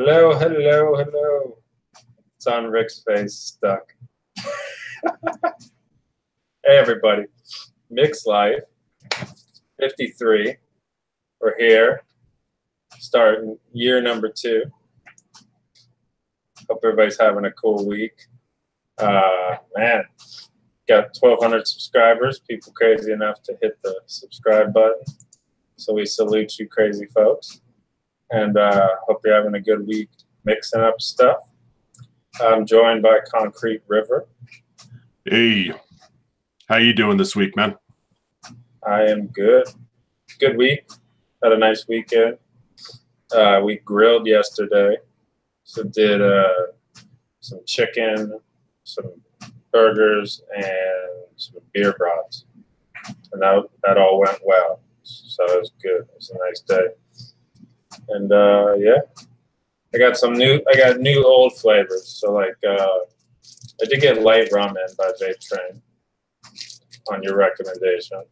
Hello, hello, hello. It's on Rick's face, stuck. Hey, everybody. MixLife 53. We're here, starting year number 2. Hope everybody's having a cool week. Man, got 1,200 subscribers. People crazy enough to hit the subscribe button. So we salute you crazy folks. And hope you're having a good week mixing up stuff. I'm joined by Concrete River. Hey, how you doing this week, man? I am good. Good week. Had a nice weekend. We grilled yesterday. So did some chicken, some burgers, and some beer brats. And that all went well. So it was good. It was a nice day. And yeah, I got new old flavors. So like I did get light rum in by Vape Train on your recommendation.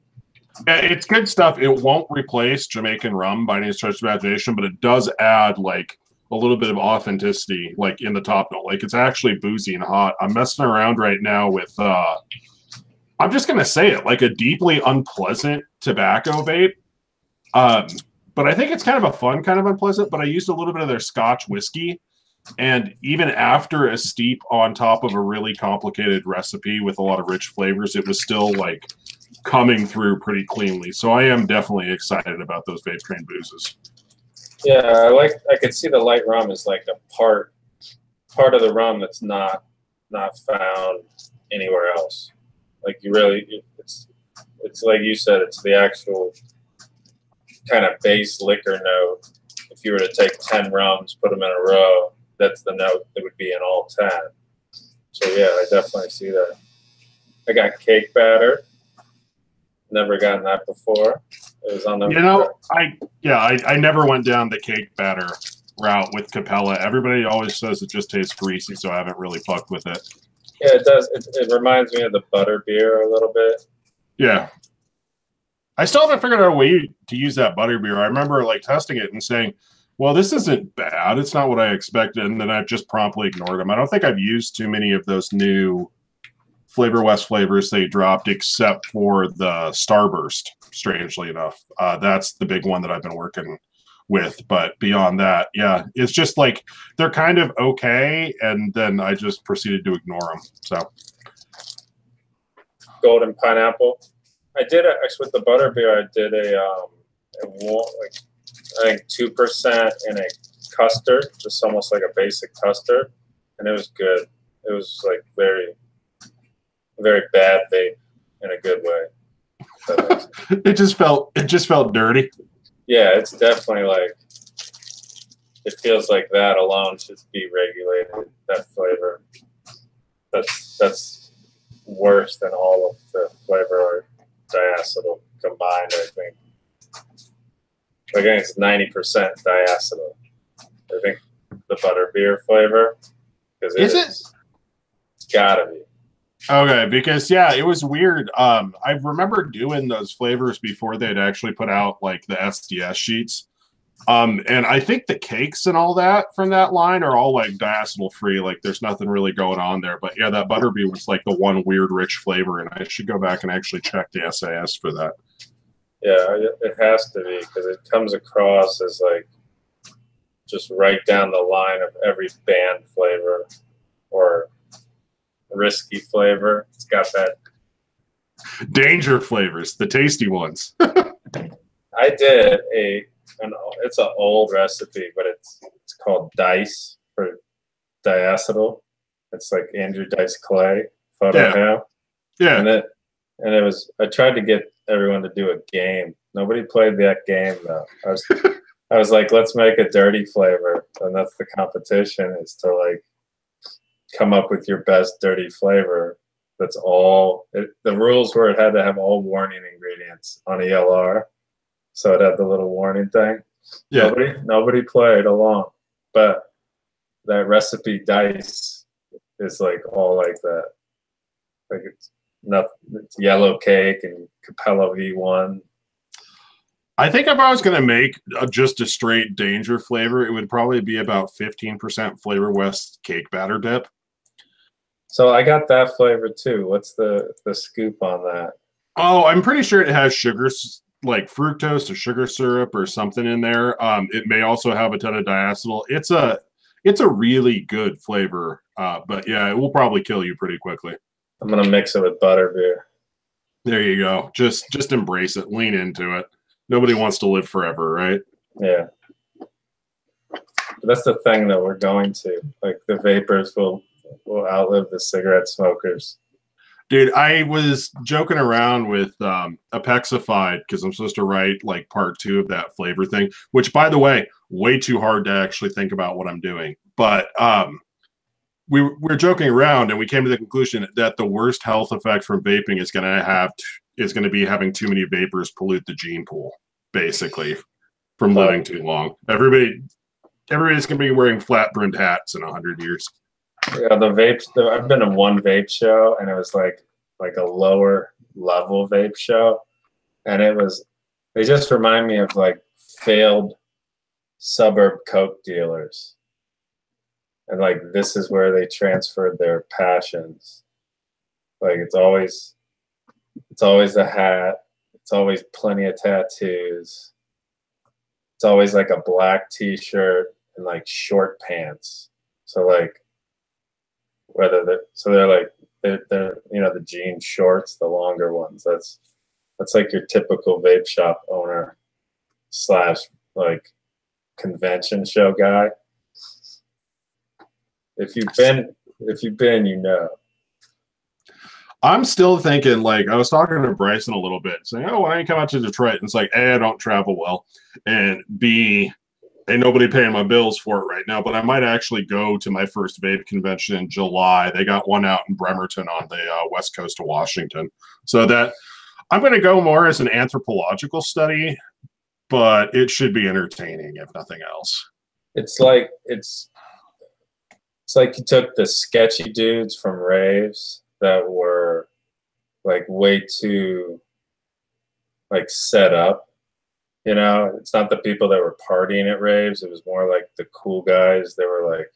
Yeah, it's good stuff. It won't replace Jamaican rum by any stretch of imagination, but it does add like a little bit of authenticity, like in the top note. Like it's actually boozy and hot. I'm messing around right now with I'm just gonna say it, like a deeply unpleasant tobacco vape. But I think it's kind of a fun kind of unpleasant, but I used a little bit of their Scotch whiskey. And even after a steep on top of a really complicated recipe with a lot of rich flavors, it was still like coming through pretty cleanly. So I am definitely excited about those Vape Train boozes. Yeah, I could see the light rum is like a part of the rum that's not found anywhere else. Like it's like you said, it's the actual kind of base liquor note. If you were to take 10 rums, put them in a row, that's the note that would be in all 10. So yeah, I definitely see that. I got cake batter. Never gotten that before. It was on the. You know, I never went down the cake batter route with Capella. Everybody always says it just tastes greasy, so I haven't really fucked with it. Yeah, it does. It reminds me of the butter beer a little bit. Yeah. I still haven't figured out a way to use that butterbeer. I remember like testing it and saying, well, this isn't bad. It's not what I expected. And then I just promptly ignored them. I don't think I've used too many of those new Flavor West flavors they dropped, except for the Starburst, strangely enough. That's the big one that I've been working with. But beyond that, yeah, it's just like they're kind of okay. And then I just proceeded to ignore them. So Golden pineapple. I did actually with the butterbeer. I did I think 2% in a custard, just almost like a basic custard, and it was good. It was like very, very bad vape in a good way. It just felt dirty. Yeah, it's definitely like it feels like that alone should be regulated. That flavor, that's worse than all of the flavor or diacetyl combined. I think. I think it's 90% diacetyl. I think the butterbeer flavor, because it's gotta be. Okay, because yeah, it was weird. I remember doing those flavors before they'd actually put out like the SDS sheets. And I think the cakes and all that from that line are all like diacetyl free. Like there's nothing really going on there. But yeah, that butterbeer was like the one weird rich flavor, and I should go back and actually check the SAS for that. Yeah, it has to be because it comes across as like just right down the line of every banned flavor or risky flavor. It's got that danger flavors, the tasty ones. I did it's an old recipe, but it's called Dice for diacetyl. It's like Andrew Dice Clay photo him. Yeah. And it was, I tried to get everyone to do a game. Nobody played that game though. I was like, let's make a dirty flavor. And that's the competition, is to like come up with your best dirty flavor. That's all. The rules were it had to have all warning ingredients on ELR. So it had the little warning thing. Yeah. Nobody played along. But that recipe Dice is like all like that. Like it's yellow cake and Capella V1. I think if I was going to make just a straight danger flavor, it would probably be about 15% Flavor West cake batter dip. So I got that flavor too. What's the scoop on that? Oh, I'm pretty sure it has sugar, like fructose or sugar syrup or something in there. It may also have a ton of diacetyl. It's a really good flavor, but yeah, it will probably kill you pretty quickly. I'm gonna mix it with butterbeer. There you go. Just embrace it. Lean into it. Nobody wants to live forever, right? Yeah. That's the thing that we're going to. Like the vapors will outlive the cigarette smokers. Dude, I was joking around with Apexified because I'm supposed to write like part 2 of that flavor thing, which, by the way, way too hard to actually think about what I'm doing. But we were joking around and we came to the conclusion that the worst health effect from vaping is going to be having too many vapors pollute the gene pool, basically, from living too long. Everybody's going to be wearing flat brimmed hats in 100 years. Yeah, the vapes. I've been to one vape show, and it was like a lower level vape show, and they just remind me of like failed suburb coke dealers, and like this is where they transferred their passions. Like it's always a hat. It's always plenty of tattoos. It's always like a black T-shirt and like short pants. So like. They're like the jean shorts, the longer ones. That's like your typical vape shop owner / like convention show guy. If you've been, you know. I'm still thinking, like, I was talking to Bryson a little bit, saying, oh, why don't you come out to Detroit? And it's like, A, I don't travel well, and B, ain't nobody paying my bills for it right now, but I might actually go to my first vape convention in July. They got one out in Bremerton on the west coast of Washington. So that I'm going to go more as an anthropological study, but it should be entertaining, if nothing else. It's like you took the sketchy dudes from raves that were like way too like set up. You know, it's not the people that were partying at raves. It was more like the cool guys that were like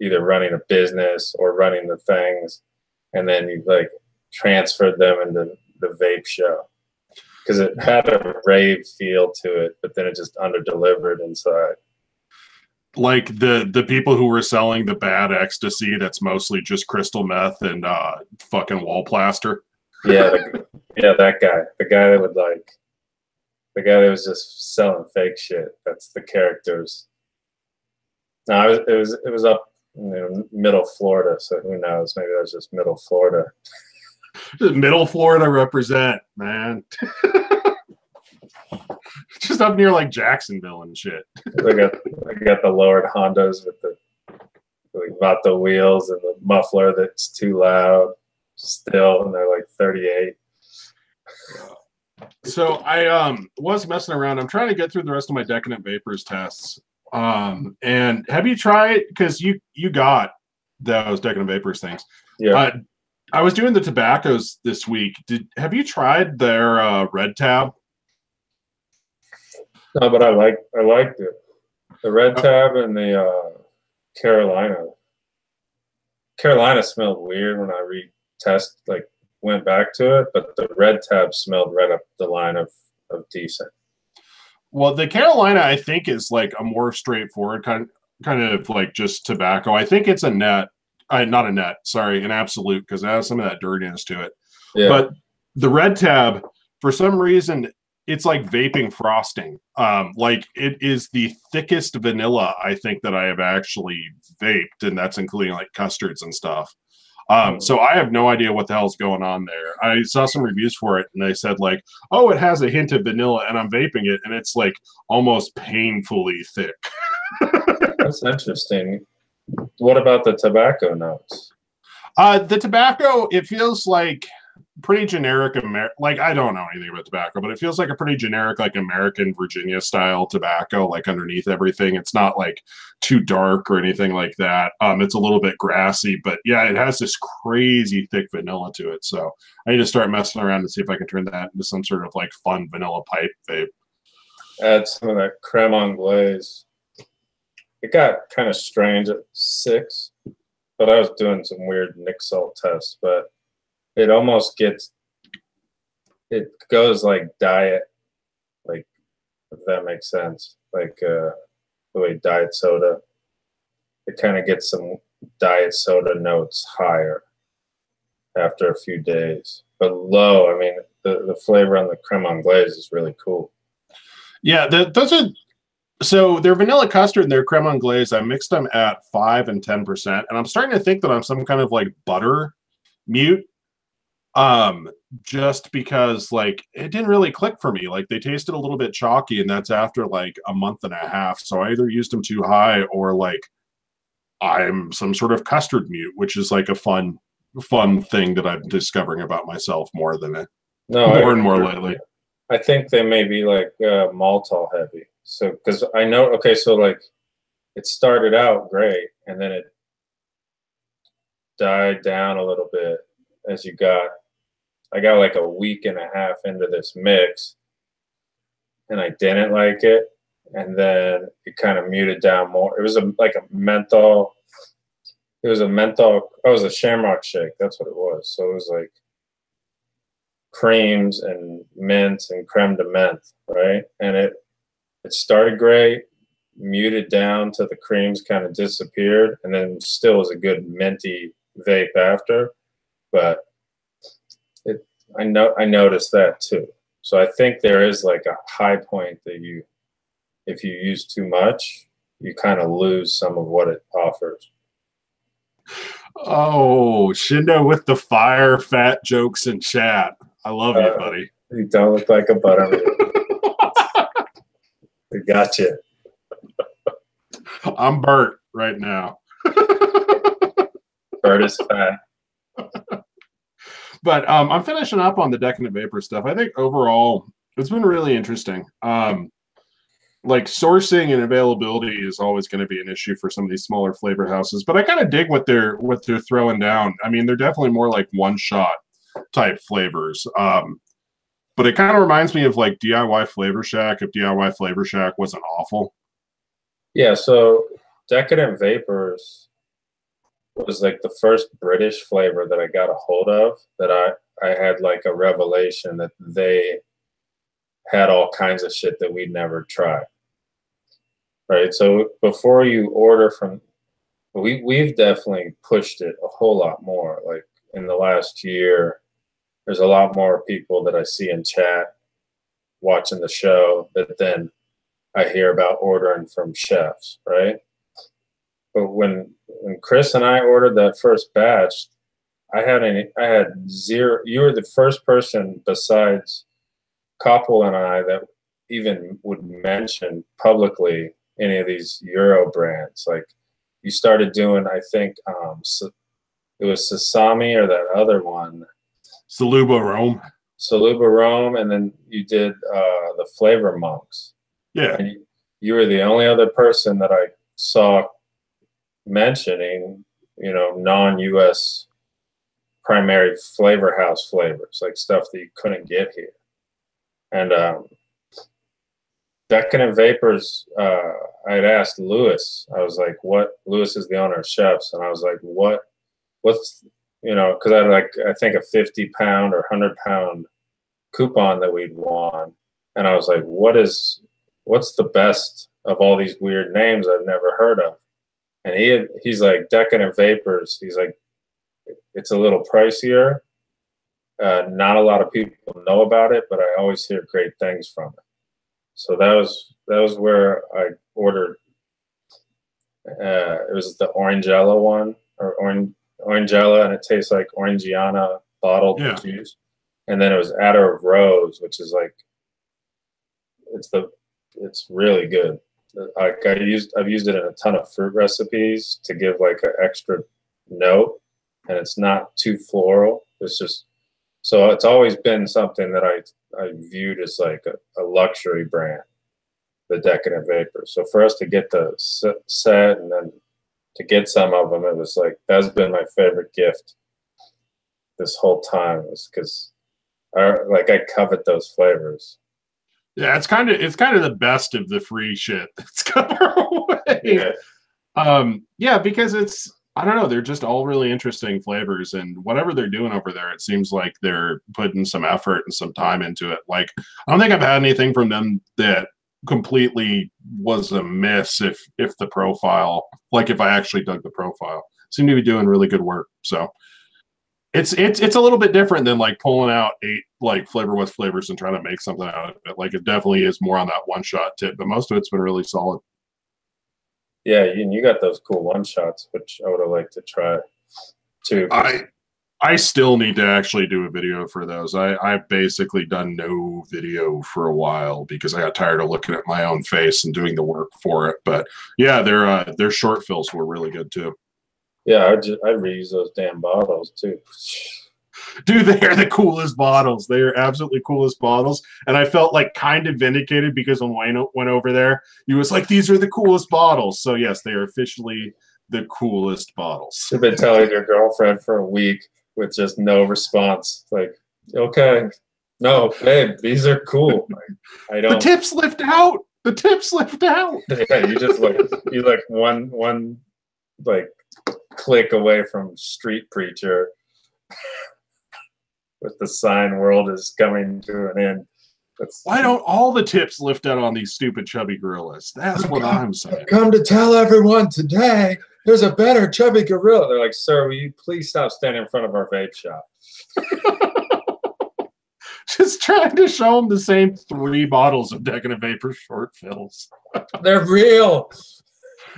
either running a business or running the things. And then you like transferred them into the vape show because it had a rave feel to it, but then it just under-delivered inside. Like the people who were selling the bad ecstasy that's mostly just crystal meth and fucking wall plaster. Yeah, that guy. The guy that would like... The guy that was just selling fake shit. That's the characters. No, it was up middle Florida, so who knows? Maybe that was just middle Florida. Middle Florida represent, man. Just up near like Jacksonville and shit. I got the lowered Hondas with the like Vato wheels and the muffler that's too loud still, and they're like 38. So I was messing around. I'm trying to get through the rest of my Decadent Vapors tests. And have you tried, because you got those Decadent Vapors things. Yeah. I was doing the tobaccos this week. Have you tried their Red Tab? No, but I liked it. The Red Tab and the Carolina. Carolina smelled weird when I went back to it, but the Red Tab smelled right up the line of decent. Well, the Carolina, I think, is like a more straightforward kind of like just tobacco. I think it's a net, not a net, sorry, an absolute, because it has some of that dirtiness to it. Yeah. But the Red Tab, for some reason, it's like vaping frosting. Like it is the thickest vanilla I think that I have actually vaped, and that's including like custards and stuff. So I have no idea what the hell's going on there. I saw some reviews for it, and they said like, oh, it has a hint of vanilla, and I'm vaping it, and it's like almost painfully thick. That's interesting. What about the tobacco notes? The tobacco, it feels like pretty generic. Like, I don't know anything about tobacco, but it feels like a pretty generic, like American Virginia style tobacco, like underneath everything. It's not like too dark or anything like that. It's a little bit grassy, but yeah, it has this crazy thick vanilla to it. So I need to start messing around and see if I can turn that into some sort of like fun vanilla pipe vape. Add some of that creme anglaise. It got kind of strange at 6, but I was doing some weird Nick Salt tests, but it almost gets, it goes like diet, like, if that makes sense, like the way diet soda, it kind of gets some diet soda notes higher after a few days, but low. I mean, the flavor on the creme anglaise is really cool. Yeah, those are, so they're vanilla custard and they're creme anglaise. I mixed them at 5 and 10%, and I'm starting to think that I'm some kind of like butter mute. Just because like it didn't really click for me. Like they tasted a little bit chalky, and that's after like a month and a half. So I either used them too high or like I'm some sort of custard mute, which is like a fun thing that I'm discovering about myself more than it more and more lately. I think they may be like maltol heavy. So because I know, okay, so like it started out great and then it died down a little bit as I got like a week and a half into this mix and I didn't like it. And then it kind of muted down more. It was like a menthol. It was a menthol. Oh, it was a shamrock shake. That's what it was. So it was like creams and mints and creme de menthe, right? And it started great, muted down to the creams kind of disappeared, and then still was a good minty vape after. But I noticed that too. So I think there is like a high point that if you use too much, you kind of lose some of what it offers. Oh, Shindo with the fire fat jokes in chat. I love you, buddy. You don't look like a buttermilk. We got you. I'm Bert right now. Bert is fat. But I'm finishing up on the Decadent Vapor stuff. I think overall it's been really interesting. Like sourcing and availability is always going to be an issue for some of these smaller flavor houses, but I kind of dig what they're throwing down. I mean, they're definitely more like one-shot type flavors. But it kind of reminds me of like DIY Flavor Shack, if DIY Flavor Shack wasn't awful. Yeah, so Decadent Vapors was like the first British flavor that I got a hold of, that I had like a revelation that they had all kinds of shit that we'd never tried. Right. So before you order from, we've definitely pushed it a whole lot more. Like in the last year, there's a lot more people that I see in chat watching the show that then I hear about ordering from chefs, right? But when Chris and I ordered that first batch, I had zero. You were the first person besides Koppel and I that even would mention publicly any of these Euro brands. Like you started doing, I think it was Sasami or that other one. Saluba Rome, and then you did the Flavor Monks. Yeah. And you were the only other person that I saw mentioning, non-US primary flavor house flavors, like stuff that you couldn't get here. And Decadent Vapors, I had asked Lewis, I was like, Lewis is the owner of Chefs, and I was like, what's, because I had like, I think a 50-pound or 100-pound coupon that we'd won. And I was like, what's the best of all these weird names I've never heard of? And he's like, Decadent Vapors. He's like, it's a little pricier. Not a lot of people know about it, but I always hear great things from it. So that was where I ordered. It was the Orangella one, or Orangella, and it tastes like Orangiana bottled juice. And then it was Attar of Rose, which is like, it's really good. Like I've used it in a ton of fruit recipes to give like an extra note, and it's not too floral. It's just, so it's always been something that I viewed as like a luxury brand, the Decadent Vapors. So for us to get the set and then to get some of them, it was like, that's been my favorite gift this whole time, is because I covet those flavors. Yeah, it's kind of the best of the free shit that's come our way. Yeah. Yeah, because it's, I don't know, they're just all really interesting flavors, and whatever they're doing over there, it seems like they're putting some effort and some time into it. Like, I don't think I've had anything from them that completely was a miss if the profile, like if I actually dug the profile. Seem to be doing really good work. So it's a little bit different than like pulling out 8 like Flavor West flavors and trying to make something out of it. Like, it definitely is more on that one shot tip, but most of it's been really solid. Yeah, you got those cool one shots, which I would have liked to try too. I still need to actually do a video for those. I've basically done no video for a while because I got tired of looking at my own face and doing the work for it. But yeah, their short fills were really good too. Yeah, I reuse those damn bottles too. Dude, they are the coolest bottles. They are absolutely coolest bottles. And I felt like kind of vindicated because when Wayne went over there, he was like, these are the coolest bottles. So yes, they are officially the coolest bottles. You've been telling your girlfriend for a week with just no response. Like, okay, no, babe, these are cool. Like, I don't. The tips lift out. The tips lift out. Yeah, you like one like click away from street preacher with the sign "World is coming to an end." Why don't all the tips lift out on these stupid chubby gorillas? That's what I'm saying. Come to tell everyone today there's a better chubby gorilla. They're like, sir, will you please stop standing in front of our vape shop? Just trying to show them the same 3 bottles of Decadent Vapor short fills. They're real.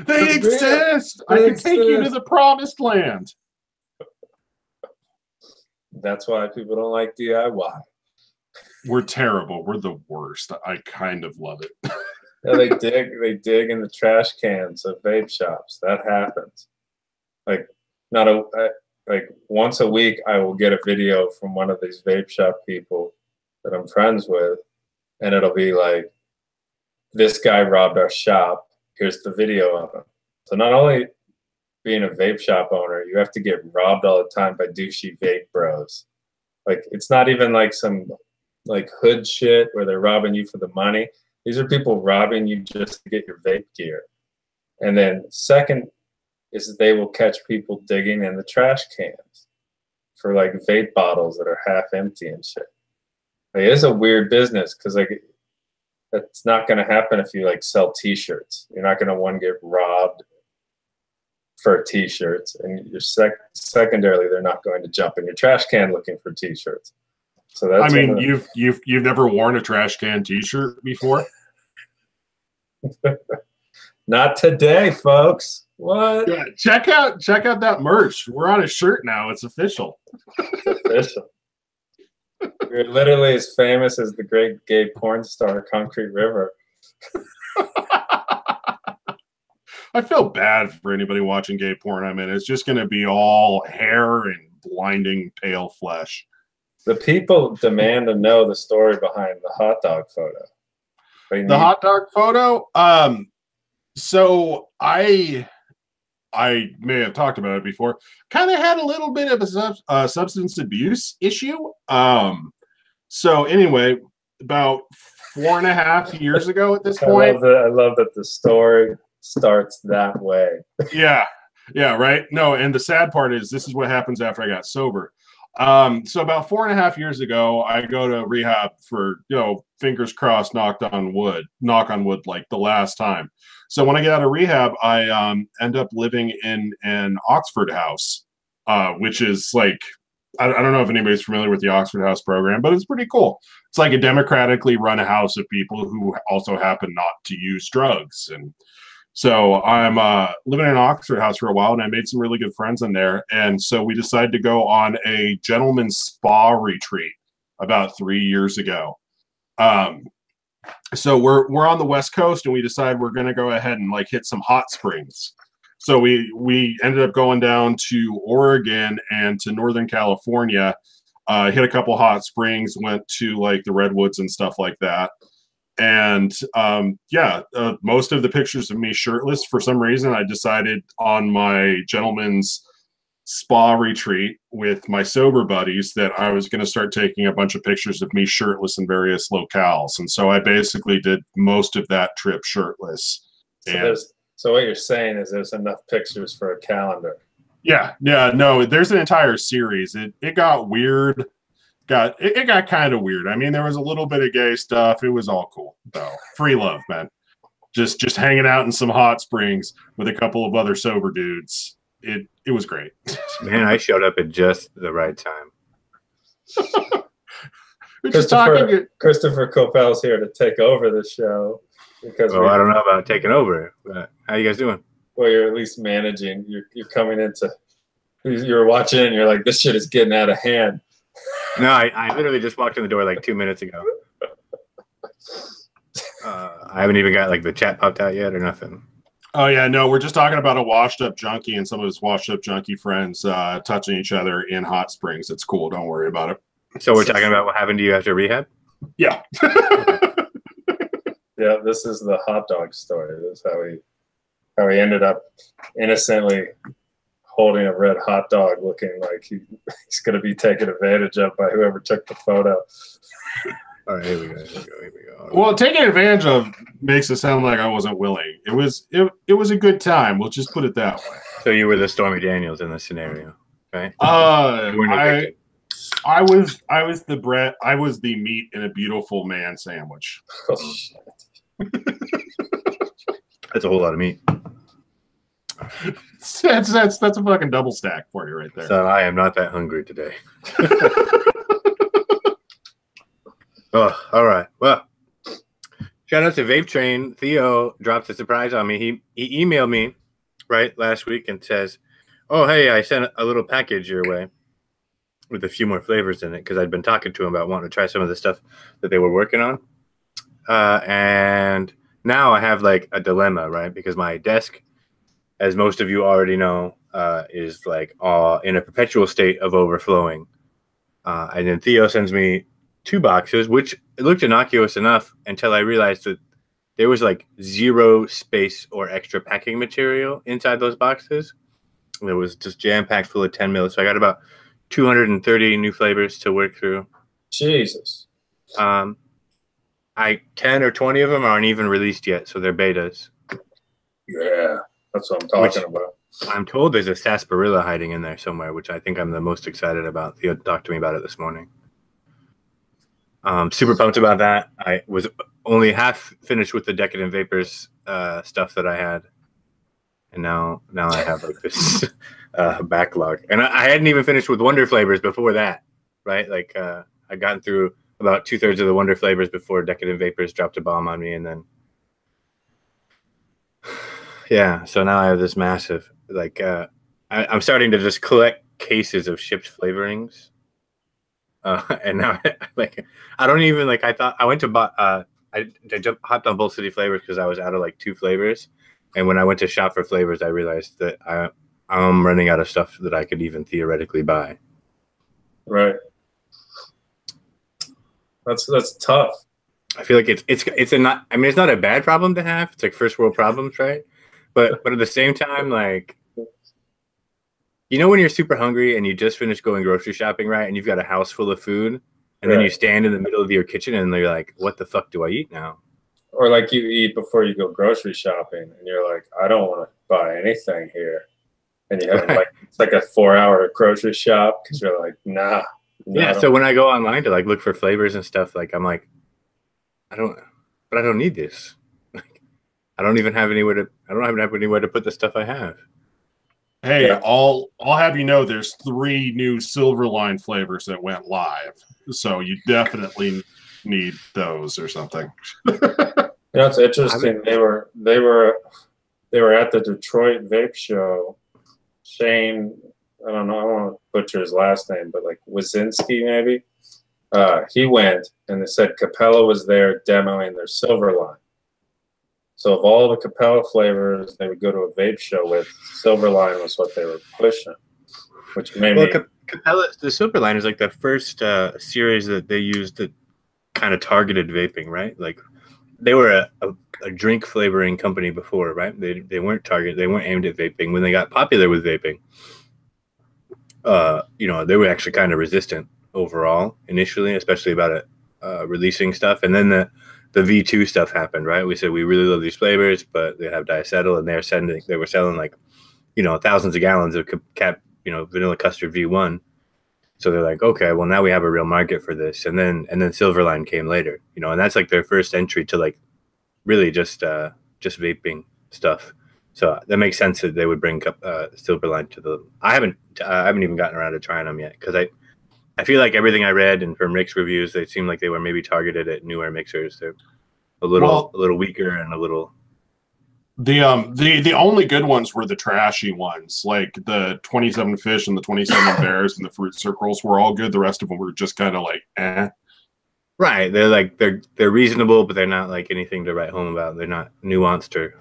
They exist. I can take you to the promised land. That's why people don't like DIY. We're terrible. We're the worst. I kind of love it. Yeah, they dig in the trash cans of vape shops. That happens. Like like once a week, I will get a video from one of these vape shop people that I'm friends with, and it'll be like, this guy robbed our shop. Here's the video of him. So not only being a vape shop owner, you have to get robbed all the time by douchey vape bros. Like, it's not even like some like hood shit where they're robbing you for the money. These are people robbing you just to get your vape gear. And then second is they will catch people digging in the trash cans for like vape bottles that are half empty and shit. Like, it is a weird business because like that's not going to happen if you like sell t-shirts. You're not going to get robbed for t-shirts, and you're secondarily they're not going to jump in your trash can looking for t-shirts. So that's, I mean, you've never worn a trash can t-shirt before? Not today, folks. What? Yeah, check out that merch. We're on a shirt now. It's official. It's official. You're literally as famous as the great gay porn star Concrete River. I feel bad for anybody watching gay porn. I mean, it's just going to be all hair and blinding pale flesh. The people demand to know the story behind the hot dog photo. The hot dog photo? So I may have talked about it before. Kind of had a little bit of a substance abuse issue. So anyway, about 4.5 years ago at this point. I love that the story starts that way. Yeah, right. No, and the sad part is this is what happens after I got sober. So about 4.5 years ago, I go to rehab for, fingers crossed, knock on wood, like the last time. So when I get out of rehab, I end up living in an Oxford house, which is like, I don't know if anybody's familiar with the Oxford House program, but it's pretty cool. It's like a democratically run house of people who also happen not to use drugs. And so I'm living in an Oxford house for a while, and I made some really good friends in there. And so we decided to go on a gentleman's spa retreat about 3 years ago. So we're on the West Coast, and we decided we're going to go ahead and like hit some hot springs. So we ended up going down to Oregon and to Northern California, hit a couple hot springs, went to like the redwoods and stuff like that. And most of the pictures of me shirtless, for some reason, I decided on my gentleman's spa retreat with my sober buddies that I was going to start taking a bunch of pictures of me shirtless in various locales. And so I basically did most of that trip shirtless. So what you're saying is there's enough pictures for a calendar. Yeah, no, there's an entire series. It got weird. It got kind of weird. I mean, there was a little bit of gay stuff. It was all cool, though. Free love, man. Just hanging out in some hot springs with a couple of other sober dudes. It was great. Man, I showed up at just the right time. Christopher Coppell's here to take over the show because I don't know about taking over. But how you guys doing? Well, you're at least managing. You're coming into. You're watching and you're like, this shit is getting out of hand. No, I literally just walked in the door like 2 minutes ago. I haven't even got like the chat popped out yet or nothing. Oh yeah, no, we're just talking about a washed up junkie and some of his washed up junkie friends touching each other in hot springs. It's cool. Don't worry about it. So we're talking about what happened to you after rehab? Yeah. Yeah, this is the hot dog story. This is how he ended up innocently holding a red hot dog, looking like he's going to be taken advantage of by whoever took the photo. All right, here we go. Well, taking advantage of makes it sound like I wasn't willing. It was a good time. We'll just put it that way. So you were the Stormy Daniels in this scenario, right? I was the meat in a beautiful man sandwich. Oh, shit. That's a whole lot of meat. That's a fucking double stack for you right there. So I am not that hungry today. Oh, all right. Well, shout out to Vape Train. Theo dropped a surprise on me. He emailed me right last week and says, "Oh, hey, I sent a little package your way with a few more flavors in it because I'd been talking to him about wanting to try some of the stuff that they were working on. And now I have like a dilemma, right? Because my desk, as most of you already know, is like in a perpetual state of overflowing. And then Theo sends me 2 boxes, which looked innocuous enough until I realized that there was like 0 space or extra packing material inside those boxes. And it was just jam-packed full of 10 mils. So I got about 230 new flavors to work through. Jesus. 10 or 20 of them aren't even released yet, so they're betas. Yeah, that's what I'm talking about. I'm told there's a sarsaparilla hiding in there somewhere, which I think I'm the most excited about. Theo talked to me about it this morning. Super pumped about that. I was only half finished with the Decadent Vapors stuff that I had, and now I have like this backlog. And I hadn't even finished with Wonder Flavors before that, right? Like I gotten through about 2/3 of the Wonder Flavors before Decadent Vapors dropped a bomb on me, and then yeah. So now I have this massive like I'm starting to just collect cases of shipped flavorings. And now, like, I don't even like. I thought I went to I hopped on Bolt City Flavors because I was out of like 2 flavors, and when I went to shop for flavors, I realized that I'm running out of stuff that I could even theoretically buy. Right. That's tough. I feel like it's not. I mean, it's not a bad problem to have. It's like first world problems, right? But at the same time, like. You know when you're super hungry and you just finished going grocery shopping, right? And you've got a house full of food, and then you stand in the middle of your kitchen and you're like, what the fuck do I eat now? Or like you eat before you go grocery shopping and you're like, I don't want to buy anything here. And you have like, it's like a 4-hour grocery shop because you're like, nah. Yeah, so when I go online to like look for flavors and stuff, like I'm like, I don't need this. Like, I don't have anywhere to put the stuff I have. Hey, yeah. I'll have you know there's 3 new Silverline flavors that went live. So you definitely need those or something. You know, it's interesting. They were at the Detroit Vape Show. Shane, I don't know, I don't want to butcher his last name, but like Wazinski maybe. He went and they said Capella was there demoing their Silverline. So of all the Capella flavors they would go to a vape show with, Silverline was what they were pushing, which made me... Capella, the Silverline is like the first series that they used that kind of targeted vaping, right? Like they were a drink flavoring company before, right? They weren't aimed at vaping. When they got popular with vaping, they were actually kind of resistant overall initially, especially about it releasing stuff. And then the V2 stuff happened, right? We said we really love these flavors, but they have diacetyl, and they were selling like, thousands of gallons of vanilla custard V1. So they're like, okay, well now we have a real market for this. And then Silverline came later, and that's like their first entry to like really just vaping stuff. So that makes sense that they would bring Silverline to the. I haven't even gotten around to trying them yet because I feel like everything I read and from Rick's reviews, they seem like they were maybe targeted at newer mixers. They're a little weaker and a little. The only good ones were the trashy ones, like the 27 Fish and the 27 Bears and the Fruit Circles were all good. The rest of them were just kind of like, eh. Right, they're reasonable, but they're not like anything to write home about. They're not nuanced or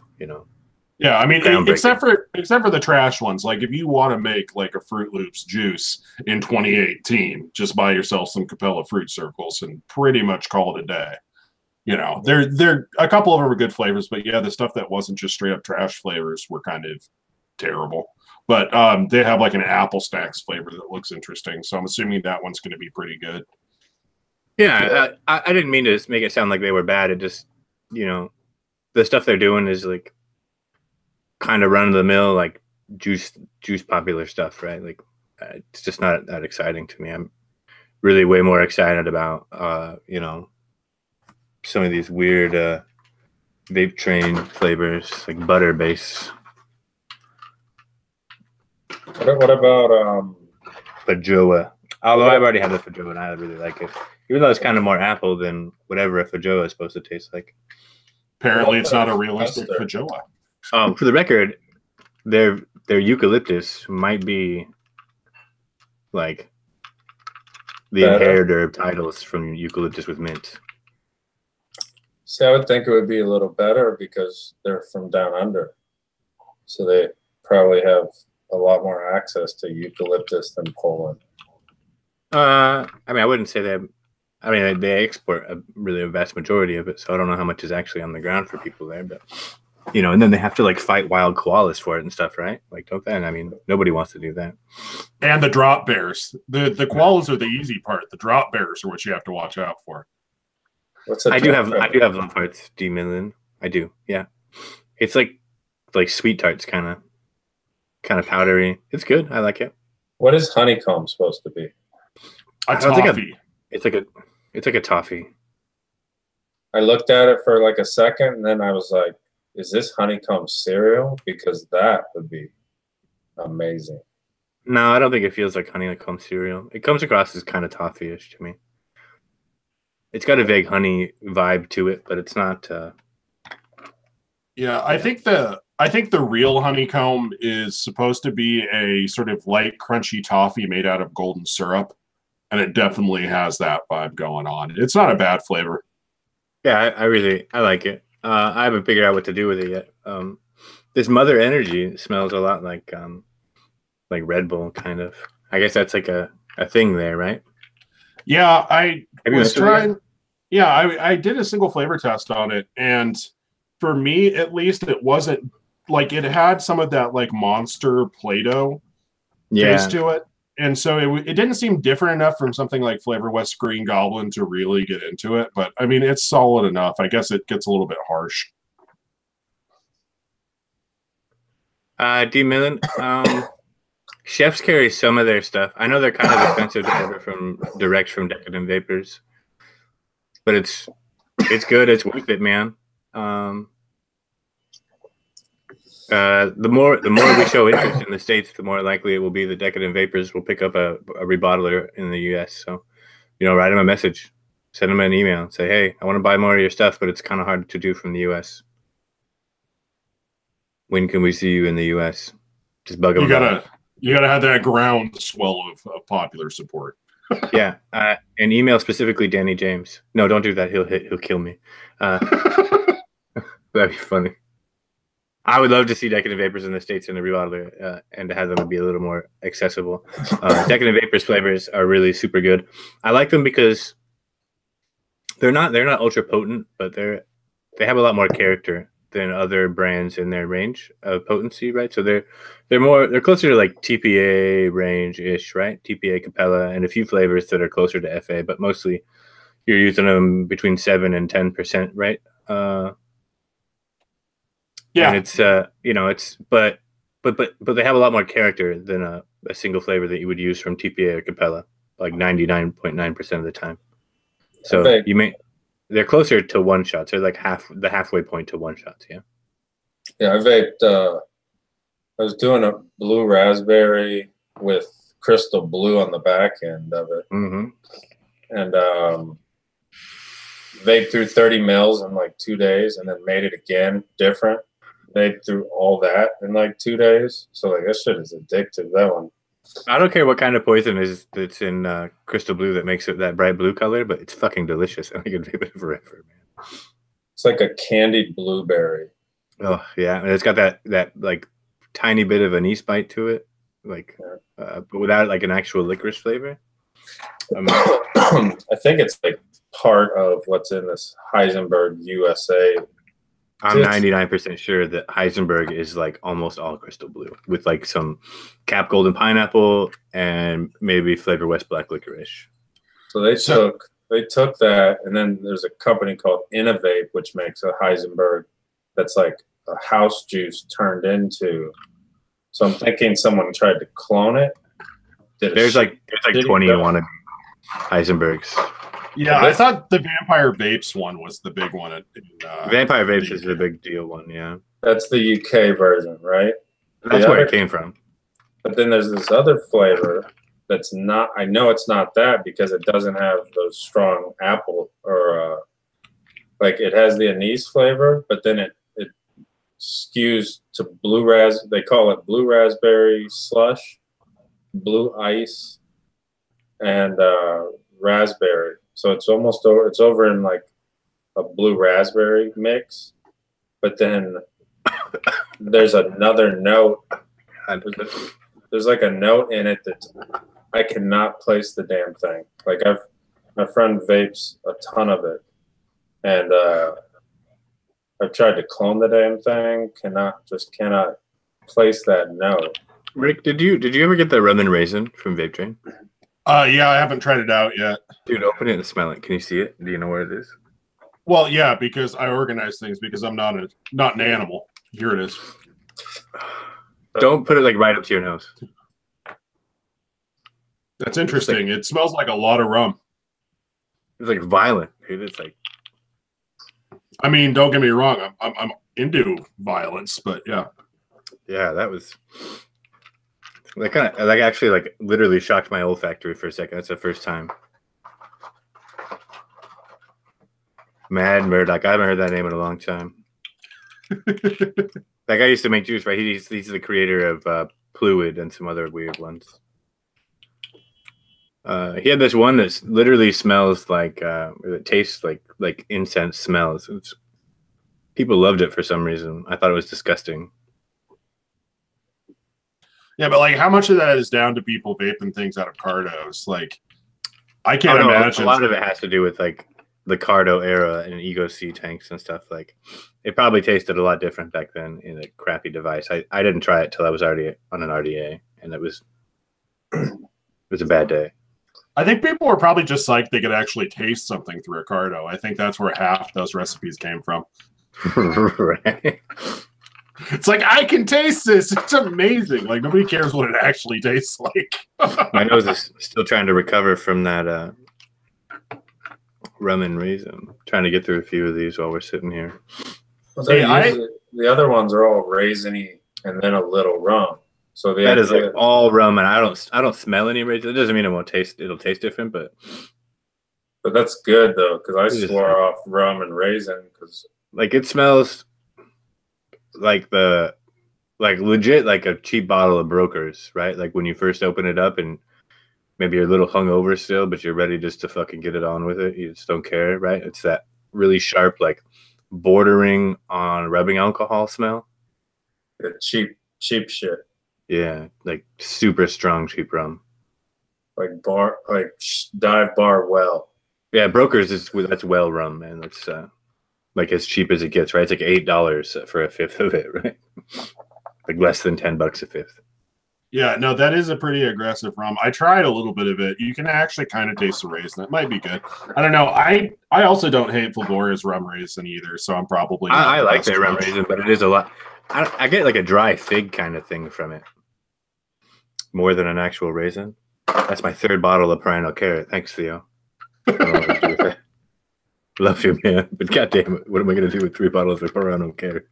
Yeah, I mean, except for the trash ones. Like if you want to make like a Fruit Loops juice in 2018, just buy yourself some Capella Fruit Circles and pretty much call it a day. They're a couple of them are good flavors, but yeah, the stuff that wasn't just straight up trash flavors were kind of terrible. But they have like an apple stacks flavor that looks interesting, so I'm assuming that one's going to be pretty good. Yeah, I didn't mean to make it sound like they were bad. It just, the stuff they're doing is like kind of run of the mill, like juice popular stuff, right? Like it's just not that exciting to me. I'm really way more excited about, some of these weird vape train flavors, like butter base. What about Fajoa? Although I've already had the Fajoa and I really like it. Even though it's kind of more apple than whatever a Fajoa is supposed to taste like. Apparently it's not a realistic Fajoa. For the record, their eucalyptus might be like the inheritor of titles from eucalyptus with mint. See, I would think it would be a little better because they're from down under. So they probably have a lot more access to eucalyptus than Poland. I mean, I wouldn't say that. I mean, they export a vast majority of it, so I don't know how much is actually on the ground for people there. But and then they have to like fight wild koalas for it and stuff, right? Like, don't they? I mean, nobody wants to do that. And the drop bears. The koalas are the easy part. The drop bears are what you have to watch out for. I do have love hearts, D Millen. I do, yeah. It's like sweet tarts, kind of powdery. It's good. I like it. What is honeycomb supposed to be? A toffee. It's like a toffee. I looked at it for like a second, and then I was like, "Is this honeycomb cereal?" Because that would be amazing. No, I don't think it feels like honeycomb cereal. It comes across as kind of toffee-ish to me. It's got a vague honey vibe to it, but it's not. Yeah, I think the real honeycomb is supposed to be a sort of light, crunchy toffee made out of golden syrup, and it definitely has that vibe going on. It's not a bad flavor. Yeah, I like it. I haven't figured out what to do with it yet. This Mother Energy smells a lot like Red Bull, kind of. I guess that's like a thing there, right? Yeah, I was trying. Yeah, I did a single flavor test on it, and for me, at least, it wasn't like it had some of that like Monster Play-Doh taste to it, and so it didn't seem different enough from something like Flavor West Green Goblin to really get into it. But I mean, it's solid enough. I guess it gets a little bit harsh. D Millen, Chefs carry some of their stuff. I know they're kind of expensive to order direct from Decadent Vapors, but it's good. It's worth it, man. The more we show interest in the States, the more likely it will be the Decadent Vapors will pick up a rebottler in the U.S. So, write them a message, send them an email, say, hey, I want to buy more of your stuff, but it's kind of hard to do from the U.S. When can we see you in the U.S.? Just bug them. You gotta have that groundswell of popular support. Yeah, and email specifically Danny James. No, don't do that. He'll kill me. That'd be funny. I would love to see Decadent Vapors in the States in a rebottler, and to have them be a little more accessible. Decadent Vapors flavors are really super good. I like them because they're not ultra potent, but they have a lot more character than other brands in their range of potency, right? So they're closer to like TPA range ish, right? TPA Capella and a few flavors that are closer to FA, but mostly you're using them between 7 and 10%, right? Yeah. And it's it's but they have a lot more character than a single flavor that you would use from TPA or Capella, like 99.9% of the time. So they're closer to one shots. They're like the halfway point to one shots. Yeah. Yeah, I vaped. I was doing a blue raspberry with crystal blue on the back end of it, and vaped through 30 mils in like 2 days, and then made it again different. Vaped through all that in like 2 days. So like this shit is addictive. That one. I don't care what kind of poison is that's in crystal blue that makes it that bright blue color, but it's fucking delicious. I can vape it forever, man. It's like a candied blueberry. Oh yeah, and it's got that like tiny bit of anise bite to it, like but without like an actual licorice flavor. I think it's like part of what's in this Heisenberg USA. I'm 99% sure that Heisenberg is like almost all crystal blue with like some Cap Golden Pineapple and maybe Flavor West Black Licorice. So they took that, and then there's a company called Innovate, which makes a Heisenberg that's like a house juice turned into. So I'm thinking someone tried to clone it. There's like 20 wannabe Heisenbergs. Yeah, I thought the Vampire Vapes one was the big one. Vampire Vapes is the big deal one, yeah. That's the UK version, right? That's where it came from. But then there's this other flavor that's not, I know it's not that because it doesn't have those strong apple or like it has the anise flavor, but then it skews to they call it blue raspberry slush, blue ice, and raspberry. So it's almost over. It's over in like a blue raspberry mix, but then there's another note. There's like a note in it that I cannot place the damn thing. Like my friend vapes a ton of it, and I've tried to clone the damn thing. Cannot place that note. Rick, did you ever get the rum and raisin from Vape Train? Yeah, I haven't tried it out yet. Dude, open it and smell it. Can you see it? Do you know where it is? Well, yeah, because I organize things because I'm not an animal. Here it is. Don't put it like right up to your nose. That's interesting. It smells like a lot of rum. It's like violent, dude. It's like. I mean, don't get me wrong. I'm into violence, but yeah. Yeah, that was. That kind of like actually like literally shocked my olfactory for a second. That's the first time. Mad Murdoch. I haven't heard that name in a long time. That guy used to make juice, right? He's the creator of Fluid and some other weird ones. He had this one that literally smells like it tastes like incense smells. People loved it for some reason. I thought it was disgusting. Yeah, but like, how much of that is down to people vaping things out of cardos? Like, I can't imagine. A lot of it has to do with like the Cardo era and Ego C tanks and stuff. Like, it probably tasted a lot different back then in a crappy device. I didn't try it till I was already on an RDA, and it was a bad day. I think people were probably just like they could actually taste something through a Cardo. I think that's where half those recipes came from. Right. It's like, I can taste this. It's amazing. Like, nobody cares what it actually tastes like. My nose is still trying to recover from that rum and raisin. Trying to get through a few of these while we're sitting here. Well, the other ones are all raisiny and then a little rum. So that is like all rum, and I don't smell any raisin. It doesn't mean it won't taste. It'll taste different, but that's good though, because I swore off rum and raisin because like it smells like legit like a cheap bottle of Brokers, right? Like when you first open it up and maybe you're a little hungover still, but you're ready just to fucking get it on with it. You just don't care, right? It's that really sharp, like bordering on rubbing alcohol smell. The cheap shit. Yeah, like super strong cheap rum. Like dive bar well. Yeah, Brokers that's well rum, man. That's like as cheap as it gets, right? It's like $8 for a fifth of it, right? Like less than $10 a fifth. Yeah, no, that is a pretty aggressive rum. I tried a little bit of it. You can actually kind of taste the raisin. It might be good. I don't know. I also don't hate Fulgoria's rum raisin either, so I'm probably not I the like best their rum judge. raisin, but it is a lot. I get like a dry fig kind of thing from it, more than an actual raisin. That's my third bottle of Perennial Carrot. Thanks, Theo. I don't know what to do with that. Love you, man. But goddamn it, what am I going to do with 3 bottles of Perennial Carrot?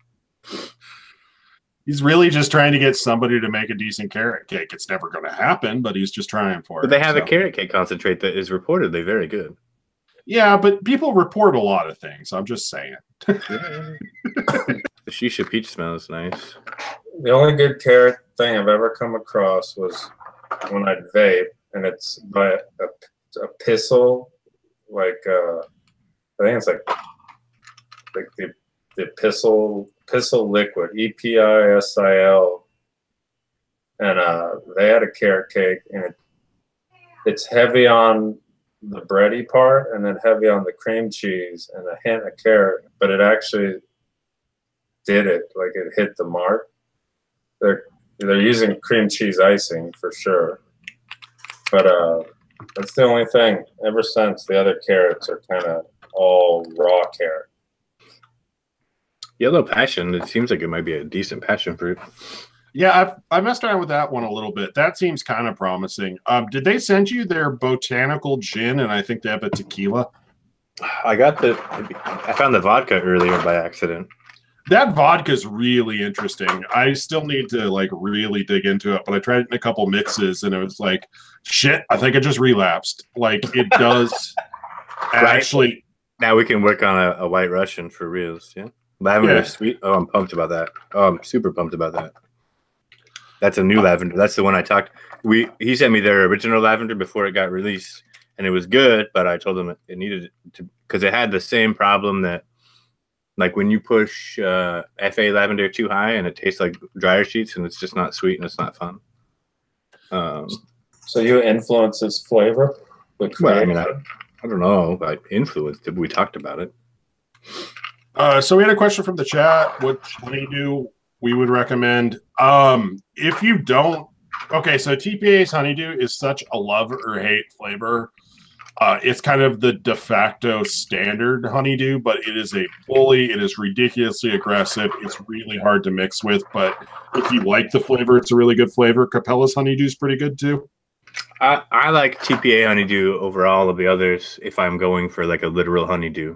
He's really just trying to get somebody to make a decent carrot cake. It's never going to happen, but he's just trying for it. But they have a carrot cake concentrate that is reportedly very good. Yeah, but people report a lot of things. I'm just saying. The shisha peach smells nice. The only good carrot thing I've ever come across was when I'd vape, and it's by a Pistol, like I think it's like the Pistol liquid, EPISIL, and they had a carrot cake, and it's heavy on the bready part, and then heavy on the cream cheese, and a hint of carrot, but it actually did it, like it hit the mark. They're using cream cheese icing for sure, but that's the only thing. Ever since, the other carrots are kind of all raw carrot. Yellow passion, it seems like it might be a decent passion fruit. Yeah, I messed around with that one a little bit. That seems kind of promising. Did they send you their botanical gin? And I think they have a tequila. I found the vodka earlier by accident. That vodka is really interesting. I still need to like really dig into it, but I tried it in a couple mixes and it was like, shit, I think I just relapsed. Like it does actually. Now we can work on a White Russian for reals. Yeah. Lavender sweet. Oh, I'm pumped about that. Oh, I'm super pumped about that. That's a new lavender. That's the one I talked. He sent me their original lavender before it got released, and it was good. But I told him it needed to, because it had the same problem that, like when you push FA lavender too high and it tastes like dryer sheets and it's just not sweet and it's not fun. So you influence its flavor? Well, I mean, I don't know about influence. We talked about it. So we had a question from the chat. What honeydew we would recommend? If you don't, okay, so TPA's honeydew is such a love or hate flavor. It's kind of the de facto standard honeydew, but it is a bully. It is ridiculously aggressive. It's really hard to mix with, but if you like the flavor, it's a really good flavor. Capella's honeydew is pretty good too. I like TPA honeydew over all of the others if I'm going for like a literal honeydew.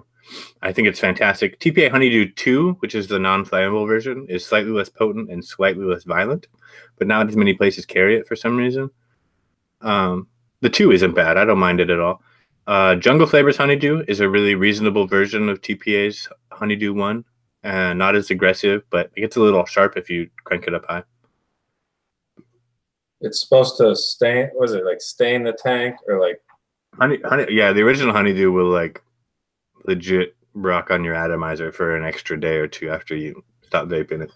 I think it's fantastic. TPA Honeydew 2, which is the non-flammable version, is slightly less potent and slightly less violent, but not as many places carry it for some reason. The 2 isn't bad. I don't mind it at all. Jungle Flavors Honeydew is a really reasonable version of TPA's Honeydew 1, and not as aggressive, but it gets a little sharp if you crank it up high. It's supposed to stain, was it like stain the tank or like? Honey, yeah, the original Honeydew will like legit rock on your atomizer for an extra day or two after you stop vaping it.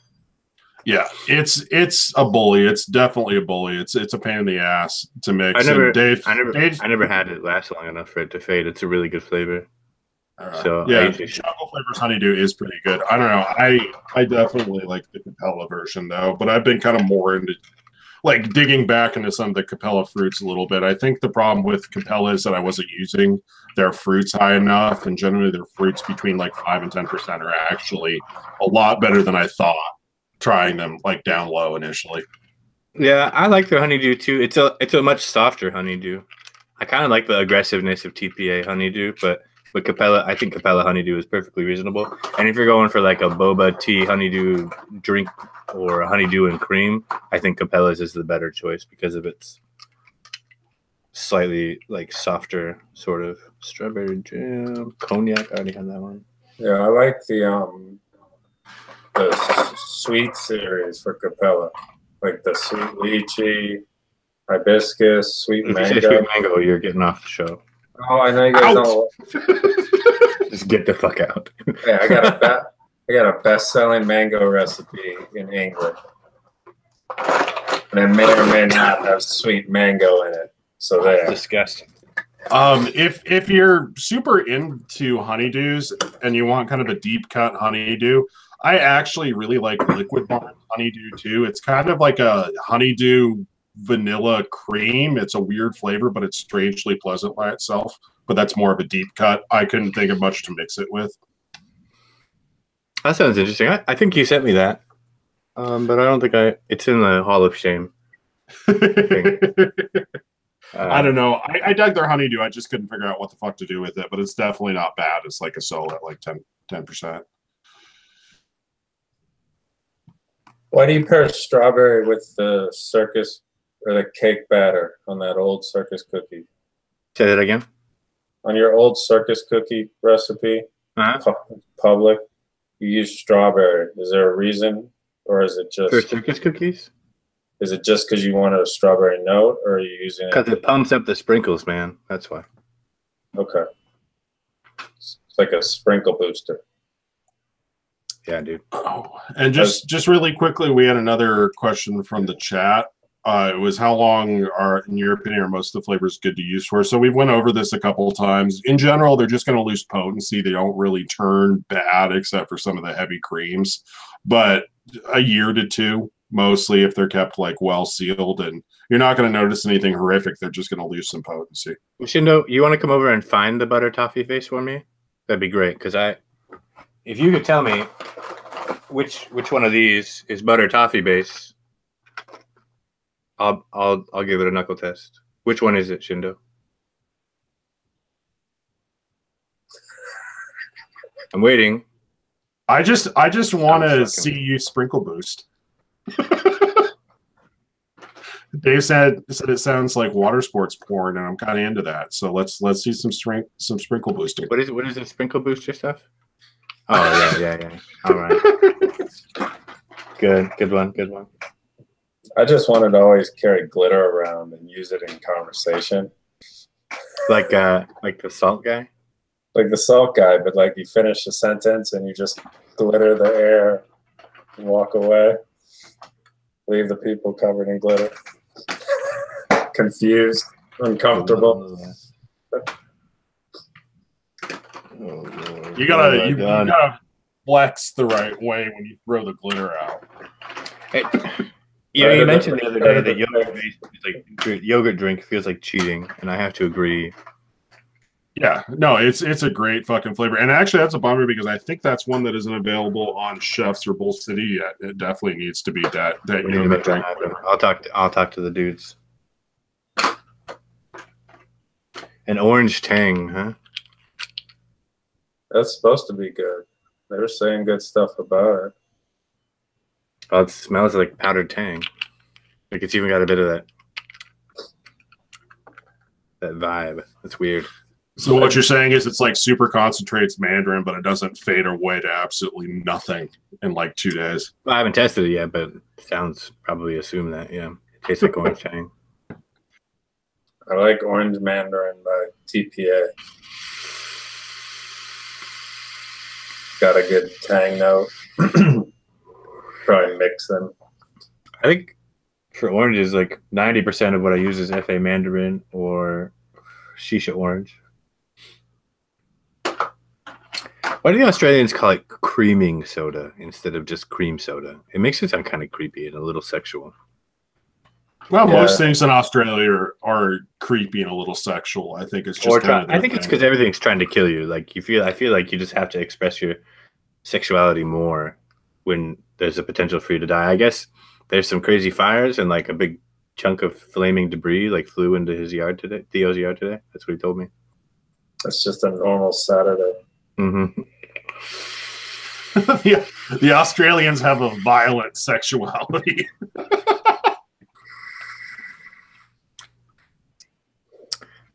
Yeah, it's a bully. It's definitely a bully. It's a pain in the ass to mix. I never had it last long enough for it to fade. It's a really good flavor. So yeah, Jungle Flavors Honeydew is pretty good. I don't know. I definitely like the Capella version though, but I've been kind of more into like digging back into some of the Capella fruits a little bit. I think the problem with Capella is that I wasn't using their fruits high enough, and generally their fruits between like 5 and 10% are actually a lot better than I thought. Trying them like down low initially. Yeah, I like their honeydew too. It's a much softer honeydew. I kind of like the aggressiveness of TPA honeydew, but with Capella, I think Capella honeydew is perfectly reasonable. And if you're going for like a boba tea honeydew drink or a honeydew and cream, I think Capella's is the better choice because of its slightly like softer sort of strawberry jam, cognac. I already had that one. Yeah, I like the sweet series for Capella, like the sweet lychee, hibiscus, sweet mango. If you say sweet mango, you're getting off the show. Oh, I know you guys don't. Just get the fuck out. Yeah, I got a best-selling mango recipe in England, and it may or may not have sweet mango in it. So there. Disgusting. If you're super into honeydews and you want kind of a deep cut honeydew, I actually really like Liquid Barn honeydew too. It's kind of like a honeydew vanilla cream. It's a weird flavor, but it's strangely pleasant by itself. But that's more of a deep cut. I couldn't think of much to mix it with. That sounds interesting. I think you sent me that, but I don't think it's in the Hall of Shame. I don't know. I dug their honeydew. I just couldn't figure out what the fuck to do with it, but it's definitely not bad. It's like a solo at like 10%. Why do you pair strawberry with the circus or the cake batter on that old circus cookie? Say that again. On your old circus cookie recipe, public, you use strawberry. Is there a reason, or is it just for circus cookies? Is it just because you wanted a strawberry note, or are you using it? Because it pumps up the sprinkles, man. That's why. Okay. It's like a sprinkle booster. Yeah, dude. Oh, and just really quickly, we had another question from the chat. It was how long are, in your opinion, are most of the flavors good to use for? So we went over this a couple of times. In general, they're just going to lose potency. They don't really turn bad except for some of the heavy creams. But a year to two, mostly, if they're kept like well sealed, and you're not going to notice anything horrific. They're just going to lose some potency. Shindo, you want to come over and find the butter toffee face for me? That'd be great. Because if you could tell me which one of these is butter toffee base, I'll give it a knuckle test. Which one is it, Shindo? I'm waiting. I just want to see you sprinkle boost. Dave said it sounds like water sports porn, and I'm kind of into that. So let's see some sprinkle boosting. What is the sprinkle booster stuff? Oh yeah. All right. Good one. I just wanted to always carry glitter around and use it in conversation. Like the salt guy? Like the salt guy, but like you finish a sentence and you just glitter the air and walk away. Leave the people covered in glitter. Confused, uncomfortable. You gotta flex the right way when you throw the glitter out. Hey. Yeah, you mentioned the other day that yogurt drink feels like cheating, and I have to agree. Yeah, no, it's a great fucking flavor, and actually that's a bummer because I think that's one that isn't available on Chefs or Bull City yet. It definitely needs to be that yogurt drink. I'll talk to the dudes. An orange tang, huh? That's supposed to be good. They were saying good stuff about it. Oh, it smells like powdered tang. Like it's even got a bit of that vibe. That's weird. So what you're saying is it's like super concentrates Mandarin, but it doesn't fade away to absolutely nothing in like 2 days. Well, I haven't tested it yet, but it sounds probably assume that. Yeah, it tastes like orange tang. I like Orange Mandarin by TPA. Got a good tang note. Probably mix them. I think for oranges, like 90% of what I use is FA Mandarin or Shisha Orange. Why do the Australians call it creaming soda instead of just cream soda? It makes it sound kind of creepy and a little sexual. Well, most things in Australia are creepy and a little sexual. I think it's just I think it's because everything's trying to kill you. Like I feel like you just have to express your sexuality more when there's a potential for you to die. I guess there's some crazy fires and like a big chunk of flaming debris like flew into his yard today, Theo's yard today. That's what he told me. That's just a normal Saturday. Mm-hmm. The Australians have a violent sexuality.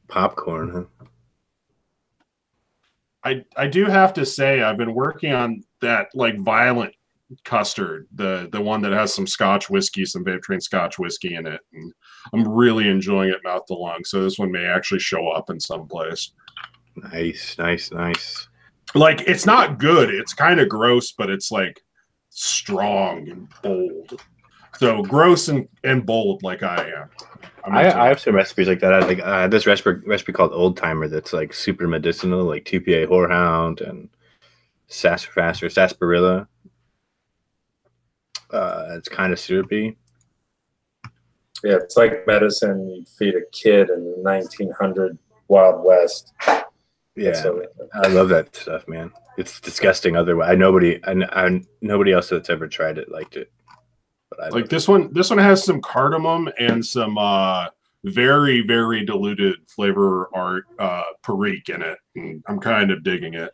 Popcorn, huh? I do have to say I've been working on that like violent custard, the one that has some Scotch whiskey, some Vape Train Scotch whiskey in it, and I'm really enjoying it mouth to lung. So this one may actually show up in some place. Nice. Like it's not good. It's kind of gross, but it's like strong and bold. So gross and bold, like I am. I have some recipes like that. I had this recipe called Old Timer that's like super medicinal, like TPA Whorehound and Sassafras or Sarsaparilla. It's kind of syrupy. Yeah, it's like medicine you'd feed a kid in the 1900 Wild West. Yeah, I love that stuff, man. It's disgusting. Otherwise, nobody else that's ever tried it liked it. But I like this one. This one has some cardamom and some very, very diluted flavor art perique in it. And I'm kind of digging it.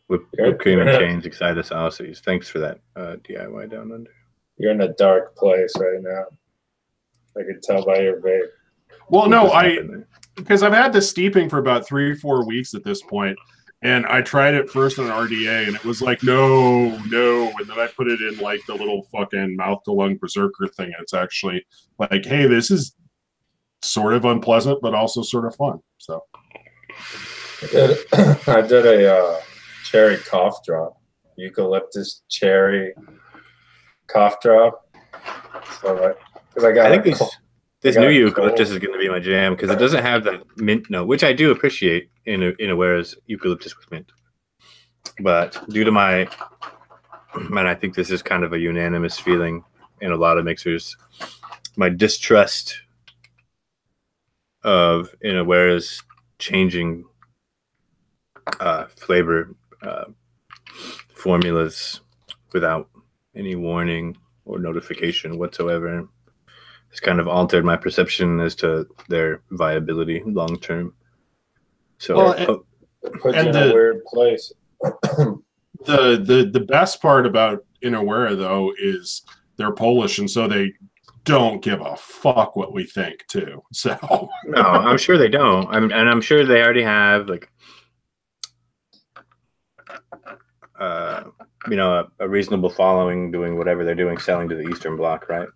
Whipped cream and Cane's excited sauces. Thanks for that DIY down under. You're in a dark place right now. I could tell by your vape. Well, no, because I've had this steeping for about 3 or 4 weeks at this point, and I tried it first on RDA, and it was like, no, and then I put it in like the little fucking mouth-to-lung berserker thing, and it's actually like, hey, this is sort of unpleasant, but also sort of fun. So I did a cherry cough drop, eucalyptus cherry cough drop. So I think this new eucalyptus is going to be my jam because it doesn't have that mint note, which I do appreciate in a whereas eucalyptus with mint. But due to my, man, I think this is kind of a unanimous feeling in a lot of mixers, my distrust of whereas changing flavor formulas without any warning or notification whatsoever has kind of altered my perception as to their viability long term. So it puts you in a weird place. The best part about Inawera though is they're Polish, and so they don't give a fuck what we think too. So no, I'm sure they don't. I'm sure they already have like a reasonable following doing whatever they're doing, selling to the Eastern Bloc, right?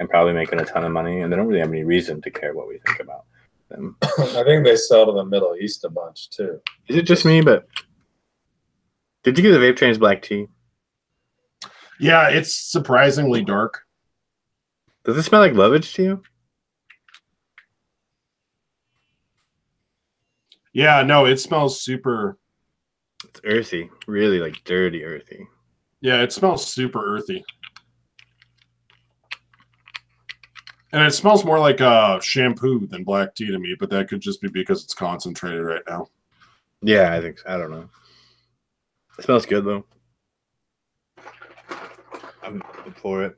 And probably making a ton of money, and they don't really have any reason to care what we think about them. I think they sell to the Middle East a bunch too. Is it just me? But did you get the Vape Train's black tea? Yeah, it's surprisingly dark. Does it smell like lovage to you? Yeah, no, it smells super. It's earthy, really like dirty earthy. Yeah, it smells super earthy. And it smells more like shampoo than black tea to me, but that could just be because it's concentrated right now. Yeah, I think so. I don't know. It smells good though. I'm for it.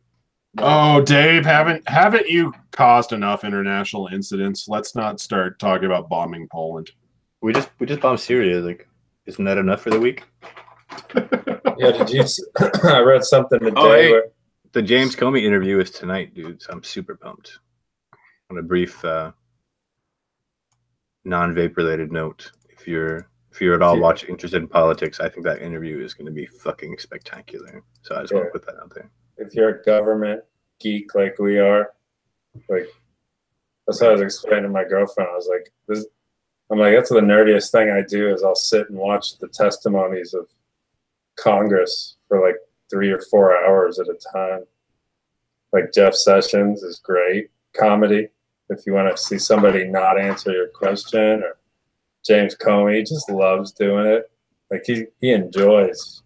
Oh, Dave, haven't you caused enough international incidents? Let's not start talking about bombing Poland. We just bombed Syria. Like, isn't that enough for the week? Yeah, did you? I read something today. Where the James Comey interview is tonight, dude. So I'm super pumped. On a brief, non-vape related note, if you're at all interested in politics, I think that interview is going to be fucking spectacular. So I just want to put that out there. If you're a government geek like we are, like that's what I was explaining to my girlfriend. I was like, that's the nerdiest thing I do is I'll sit and watch the testimonies of Congress for like 3 or 4 hours at a time. Like Jeff Sessions is great comedy. If you want to see somebody not answer your question, or James Comey just loves doing it. Like he enjoys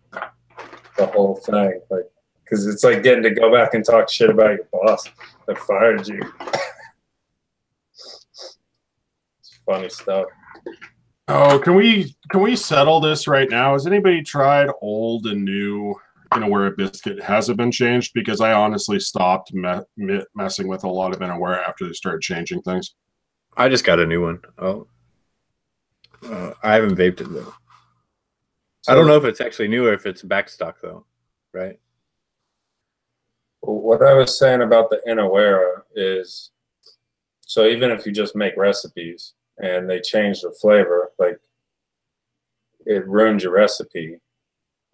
the whole thing. Like, because it's like getting to go back and talk shit about your boss that fired you. It's funny stuff. Oh, can we settle this right now? Has anybody tried old and new Inawera biscuit? Has it been changed? Because I honestly stopped messing with a lot of Inawera after they started changing things. I just got a new one. I haven't vaped it though. So, I don't know if it's actually new or if it's backstock though, right? What I was saying about the Inawera is, so even if you just make recipes and they change the flavor, like it ruins your recipe.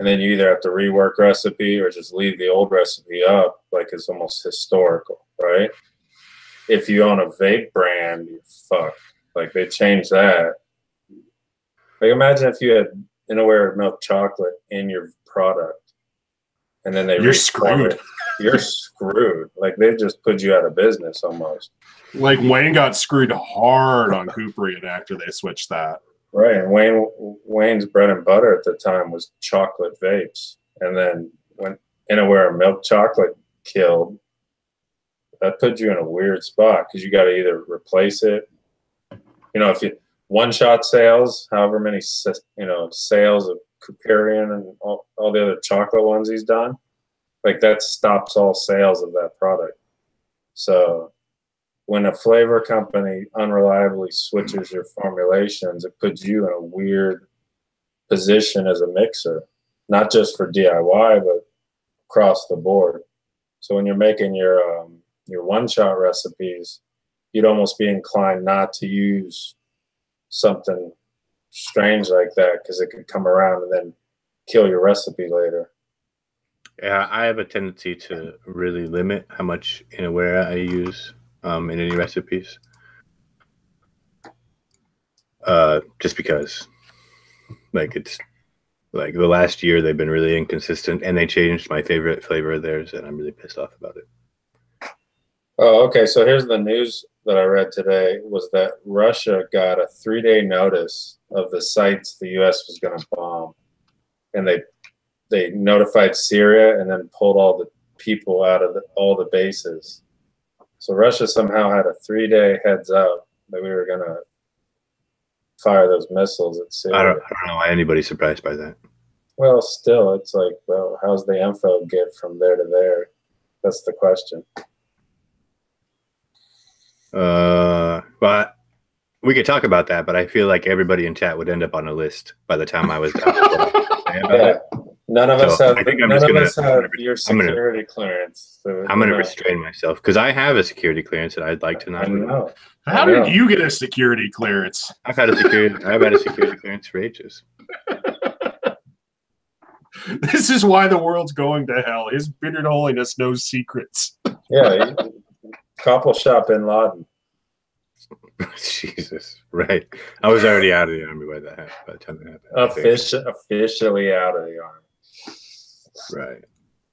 And then you either have to rework recipe or just leave the old recipe up, like it's almost historical, right? If you own a vape brand, you're fucked. Like they changed that. Like imagine if you had Inawera milk chocolate in your product, and then you're screwed. you're screwed. Like they just put you out of business almost. Like Wayne got screwed hard on Cooperade after they switched that. Right, and Wayne's bread and butter at the time was chocolate vapes, and then when Inaware milk chocolate killed, that put you in a weird spot because you got to either replace it. You know, if you one-shot sales, however many sales of Cooperian and all the other chocolate ones he's done, like that stops all sales of that product. So when a flavor company unreliably switches your formulations, it puts you in a weird position as a mixer, not just for DIY, but across the board. So when you're making your one-shot recipes, you'd almost be inclined not to use something strange like that because it could come around and then kill your recipe later. Yeah, I have a tendency to really limit how much Inaware I use in any recipes. Just because, like, it's like the last year they've been really inconsistent, and they changed my favorite flavor of theirs, and I'm really pissed off about it. Oh, okay. So here's the news that I read today was that Russia got a 3-day notice of the sites the U.S. was going to bomb, and they notified Syria and then pulled all the people out of all the bases. So Russia somehow had a 3-day heads up that we were going to fire those missiles at Syria. I don't know why anybody's surprised by that. Well, still, it's like, well, how's the info get from there to there? That's the question. But we could talk about that, but I feel like everybody in chat would end up on a list by the time I was done. Yeah. None of us have your I'm security clearance. So I'm going to restrain myself because I have a security clearance and I'd like to not. know. How did you get a security clearance? I've had a security clearance for ages. This is why the world's going to hell. His bitter holiness knows secrets. Yeah, couple shot Bin Laden. Jesus, right. I was already out of the army by the time that happened. Officially out of the army. Right.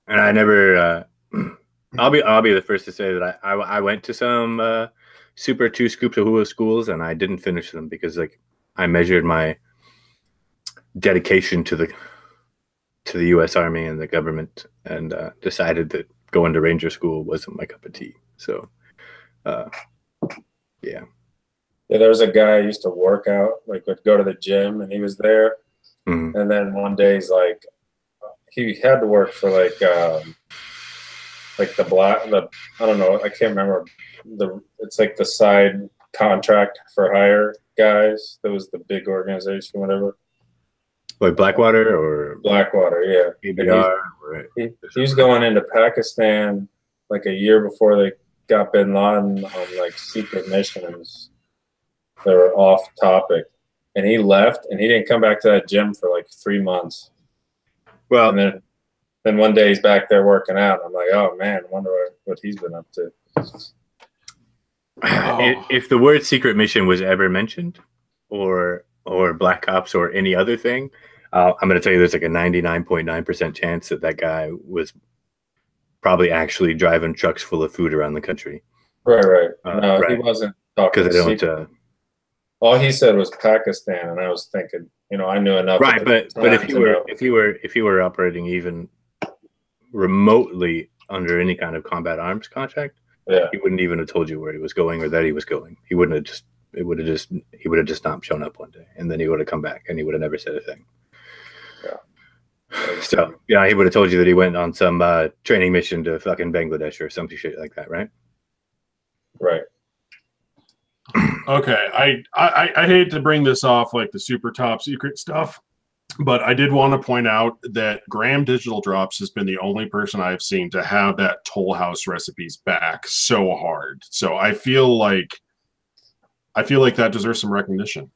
And I never I'll be the first to say that I went to some Super 2 Scoops of Hula schools and I didn't finish them because like I measured my dedication to the US Army and the government and decided that going to Ranger School wasn't my cup of tea. So yeah. Yeah, there was a guy I used to work out, like would go to the gym and he was there. Mm-hmm. And then one day he's like, he had to work for like the I don't know, I can't remember it's like the side contract for hire guys. That was the big organization, whatever. Like Blackwater, yeah. ABR, He was going into Pakistan like a year before they got Bin Laden on like secret missions that were off topic, and he left and he didn't come back to that gym for like 3 months. Well, and then one day he's back there working out. I'm like, oh man, I wonder what he's been up to. If the word secret mission was ever mentioned, or Black Ops or any other thing, I'm going to tell you there's like a 99.9% chance that guy was probably actually driving trucks full of food around the country. Right. No, right. He wasn't talking. Because I don't. All he said was Pakistan, and I was thinking, I knew enough. Right, but if you were operating even remotely under any kind of combat arms contract, yeah, he wouldn't even have told you where he was going or that he was going. He wouldn't have just. He would have just not shown up one day, and then he would have come back, and he would have never said a thing. Yeah. So yeah, he would have told you that he went on some training mission to fucking Bangladesh or some shit like that, right? Right. Okay, I hate to bring this off like the super top secret stuff, but I did want to point out that Graham Digital Drops has been the only person I've seen to have that Toll House recipes back so hard. So I feel like that deserves some recognition.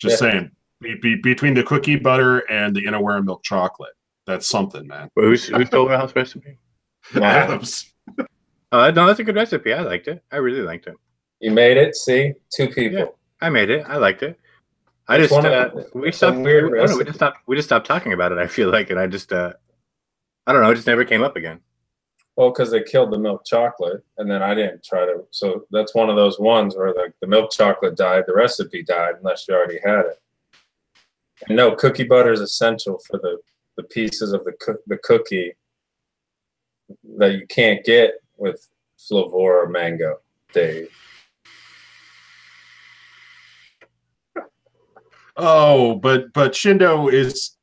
Just saying, between the cookie butter and the Inaware milk chocolate, that's something, man. Who's Toll House recipe? Adams. No, that's a good recipe. I liked it. I really liked it. You made it. See, 2 people. Yeah, I made it. I liked it. I just we just stopped talking about it. I feel like, and I just I don't know. It just never came up again. Well, because they killed the milk chocolate, and then I didn't try to. So that's one of those ones where the milk chocolate died, the recipe died, unless you already had it. And no, cookie butter is essential for the pieces of the cookie that you can't get with Flavor or mango, Dave. Oh, but Shindo is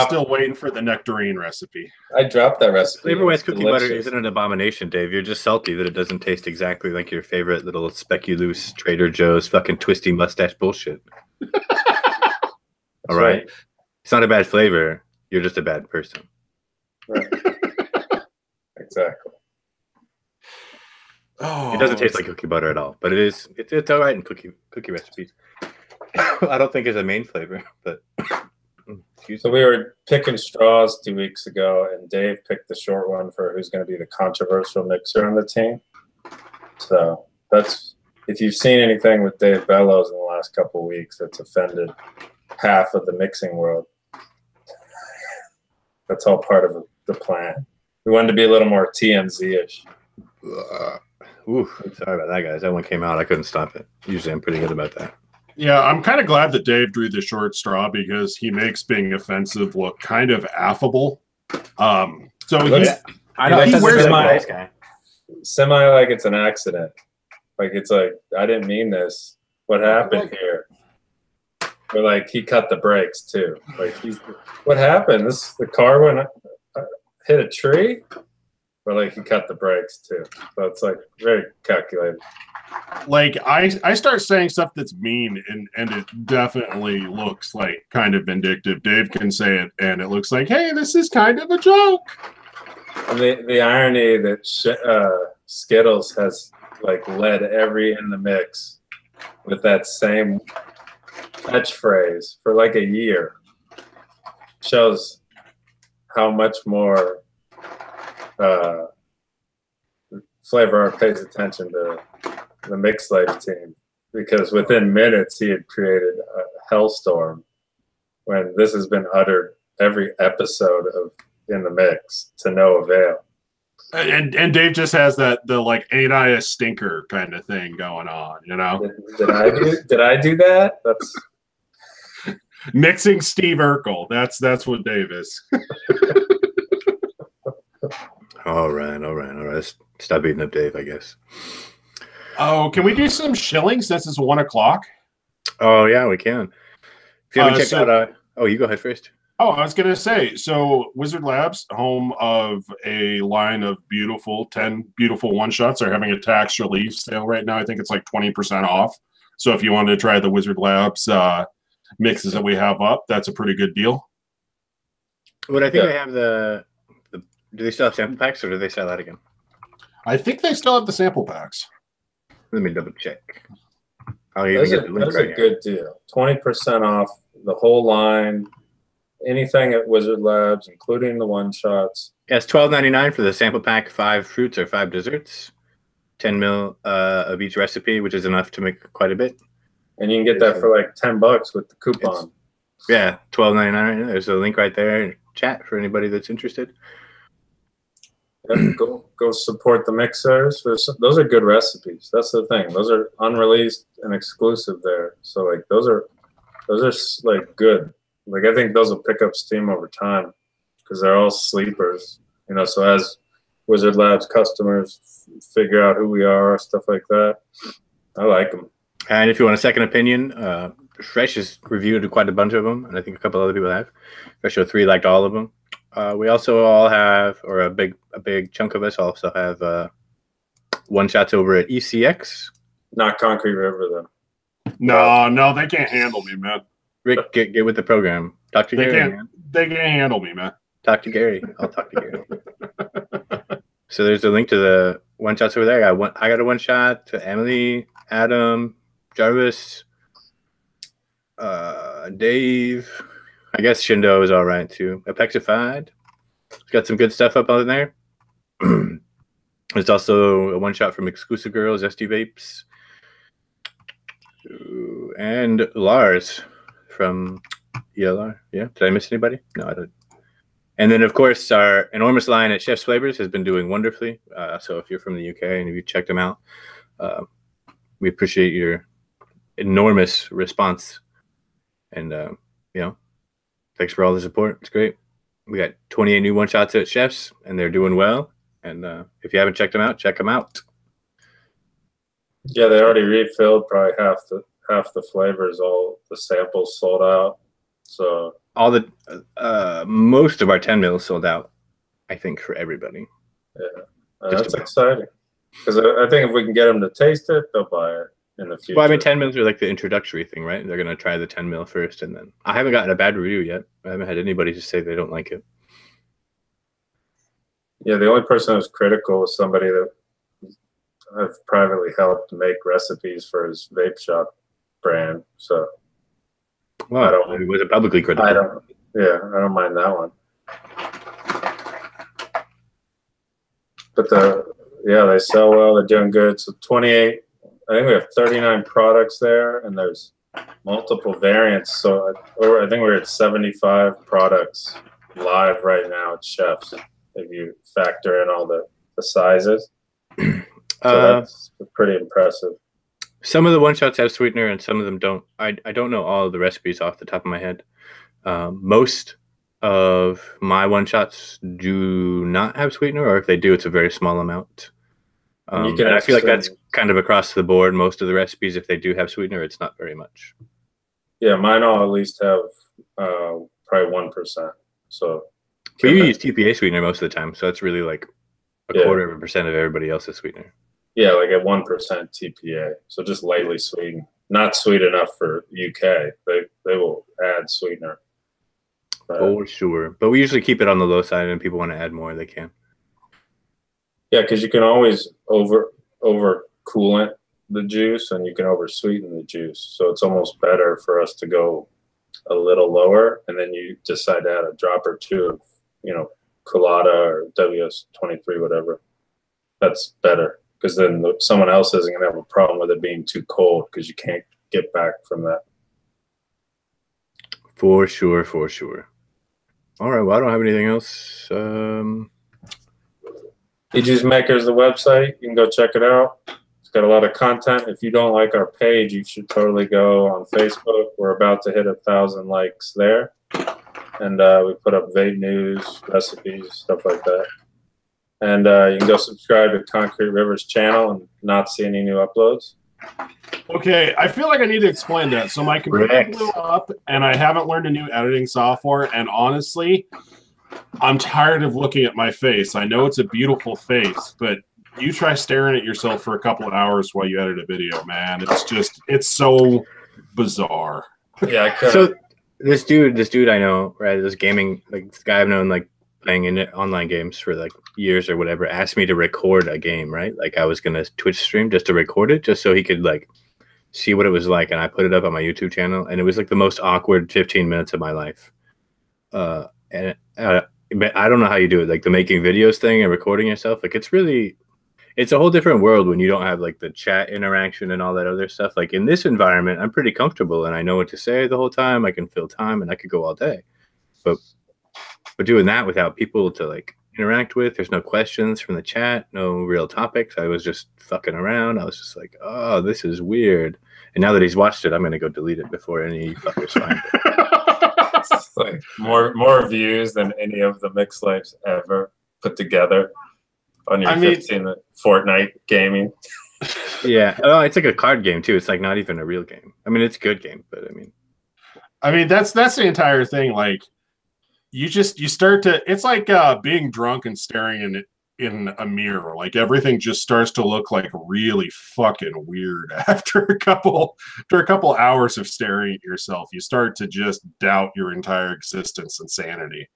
still waiting for the nectarine recipe. I dropped that recipe. Flavor West cookie butter isn't an abomination, Dave. You're just salty that it doesn't taste exactly like your favorite little speculoos Trader Joe's fucking twisty mustache bullshit. All right? It's not a bad flavor. You're just a bad person. Right. Exactly. Oh, it doesn't taste like cookie butter at all, but it's all right in cookie recipes. I don't think it's a main flavor, but so we were picking straws 2 weeks ago, and Dave picked the short one for who's going to be the controversial mixer on the team. So that's, if you've seen anything with Dave Bellows in the last couple of weeks that's offended half of the mixing world, that's all part of the plan. We wanted to be a little more TMZ-ish. Ooh, sorry about that, guys. That one came out. I couldn't stop it. Usually I'm pretty good about that. Yeah, I'm kind of glad that Dave drew the short straw because he makes being offensive look kind of affable. So he wears nice guy. Semi like it's an accident. Like it's like, I didn't mean this. What happened here? Or like he cut the brakes too. Like what happened? The car went hit a tree? Or like he cut the brakes too. So it's like very calculated. Like I start saying stuff that's mean and it definitely looks like kind of vindictive. Dave can say it and it looks like, hey, this is kind of a joke. And the irony that Skittles has like led every in the mix with that same catchphrase for like a year shows how much more Flavor pays attention to the MixLife team, because within minutes he had created a hellstorm when this has been uttered every episode of In the Mix to no avail. And Dave just has the like, ain't I a stinker kind of thing going on, you know? Did I do that? That's mixing Steve Urkel. That's what Dave is. All right. Let's stop beating up Dave, I guess. Oh, can we do some shilling since it's 1 o'clock? Oh yeah, we can. If you haven't checked out, you go ahead first. Oh, I was gonna say, so Wizard Labs, home of a line of 10 beautiful one-shots, are having a tax relief sale right now. I think it's like 20% off. So if you wanted to try the Wizard Labs mixes that we have up, that's a pretty good deal. But I think they have the do they still have sample packs, or do they sell that again? I think they still have the sample packs. Let me double check. I'll even get the link that's right a good deal. 20% off the whole line, anything at Wizard Labs, including the one-shots. Yeah, it's $12.99 for the sample pack, 5 fruits or 5 desserts, 10 mil of each recipe, which is enough to make quite a bit. And you can get that for like $10 with the coupon. Yeah, $12.99 right now. There's a link right there in chat for anybody that's interested. Yeah, go support the mixers. Those are good recipes. That's the thing. Those are unreleased and exclusive there. So like those are like good. Like I think those will pick up steam over time because they're all sleepers. You know, so as Wizard Labs customers figure out who we are, stuff like that, I like them. And if you want a second opinion, Fresh has reviewed quite a bunch of them, and I think a couple other people have. Fresh 03 liked all of them. We also all have, or a big chunk of us also have one shots over at e-cig. Not Concrete River though. No, they can't handle me, man. Rick, get with the program. Talk to Gary, man. They can't handle me, man. Talk to Gary. I'll talk to Gary. So there's a link to the one shots over there. I got a one shot to Emily, Adam, Jarvis, Dave. I guess Shindo is all right too. Apexified. It's got some good stuff up on there. There's also a one shot from Exclusive Girls, SD Vapes, and Lars from ELR. Yeah. Did I miss anybody? No, I don't. And then, of course, our enormous line at Chef's Flavors has been doing wonderfully. So if you're from the UK and if you checked them out, we appreciate your enormous response. And, thanks for all the support. It's great. We got 28 new one-shots at Chef's, and they're doing well. And if you haven't checked them out, check them out. Yeah, they already refilled probably half the flavors. All the samples sold out. So all the most of our 10 mils sold out, I think, for everybody. Yeah, that's exciting because I think if we can get them to taste it, they'll buy it in the future. Well, I mean, 10 mils are like the introductory thing, right? They're gonna try the 10 mil first, and then I haven't gotten a bad review yet. I haven't had anybody just say they don't like it. Yeah, the only person who's critical was somebody that I've privately helped make recipes for his vape shop brand. So, well, it was publicly critical. I don't mind that one. But they sell well. They're doing good. So 28. I think we have 39 products there, and there's multiple variants. So I think we're at 75 products live right now at Chef's. If you factor in all the sizes. So that's pretty impressive. Some of the one-shots have sweetener and some of them don't. I don't know all of the recipes off the top of my head. Most of my one-shots do not have sweetener, or if they do, it's a very small amount. And I feel like that's kind of across the board. Most of the recipes, if they do have sweetener, it's not very much. Yeah, mine all at least have probably 1%. So. But you use TPA sweetener most of the time, so it's really like a 0.25% of everybody else's sweetener. Yeah, like at 1% TPA, so just lightly sweetened. Not sweet enough for UK. They will add sweetener. For sure, but we usually keep it on the low side, and people want to add more, they can. Yeah, because you can always over coolant the juice, and you can over sweeten the juice. So it's almost better for us to go a little lower, and then you decide to add a drop or two of Colada or WS-23, whatever. That's better because then someone else isn't going to have a problem with it being too cold because you can't get back from that. For sure. All right, well, I don't have anything else. e-cig Makers, the website. You can go check it out. It's got a lot of content. If you don't like our page, you should totally go on Facebook. We're about to hit 1,000 likes there. And we put up vape news, recipes, stuff like that. And you can go subscribe to Concrete River's channel and not see any new uploads. Okay, I feel like I need to explain that. So my computer blew up, and I haven't learned a new editing software. And honestly, I'm tired of looking at my face. I know it's a beautiful face, but you try staring at yourself for a couple of hours while you edit a video, man. It's so bizarre. Yeah, I could. So this dude I know, right? This gaming, like this guy I've known, like playing in online games for like years or whatever, asked me to record a game, right? Like I was gonna Twitch stream just to record it, just so he could like see what it was like, and I put it up on my YouTube channel, and it was like the most awkward 15 minutes of my life. And I don't know how you do it, like the making videos thing and recording yourself. Like it's a whole different world when you don't have like the chat interaction and all that other stuff. Like in this environment, I'm pretty comfortable and I know what to say the whole time. I can fill time and I could go all day. But doing that without people to like interact with, there's no questions from the chat, no real topics. I was just fucking around. I was just like, oh, this is weird. And now that he's watched it, I'm gonna go delete it before any fuckers find it. It's like more views than any of the MixLifes ever put together on your 15 Fortnite gaming. Yeah. Oh, it's like a card game too. It's like not even a real game. I mean, it's a good game, but I mean that's the entire thing. Like you start to, it's like being drunk and staring in a mirror. Like everything just starts to look like really fucking weird after a couple hours of staring at yourself. You start to just doubt your entire existence and sanity.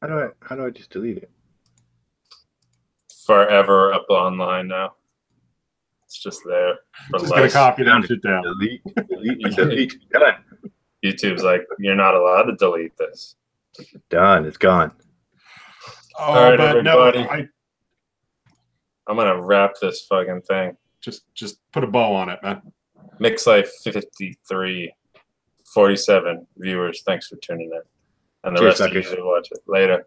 How do I just delete it? Forever up online now. It's just there. Just gonna copy down, sit down. Delete. Done. YouTube's like, you're not allowed to delete this. Done. It's gone. Oh, all right, but everybody. No, I'm gonna wrap this fucking thing. Just put a bow on it, man. MixLife 53, 47 viewers. Thanks for tuning in. And the Cheers, rest of you suckers. to watch it. Later.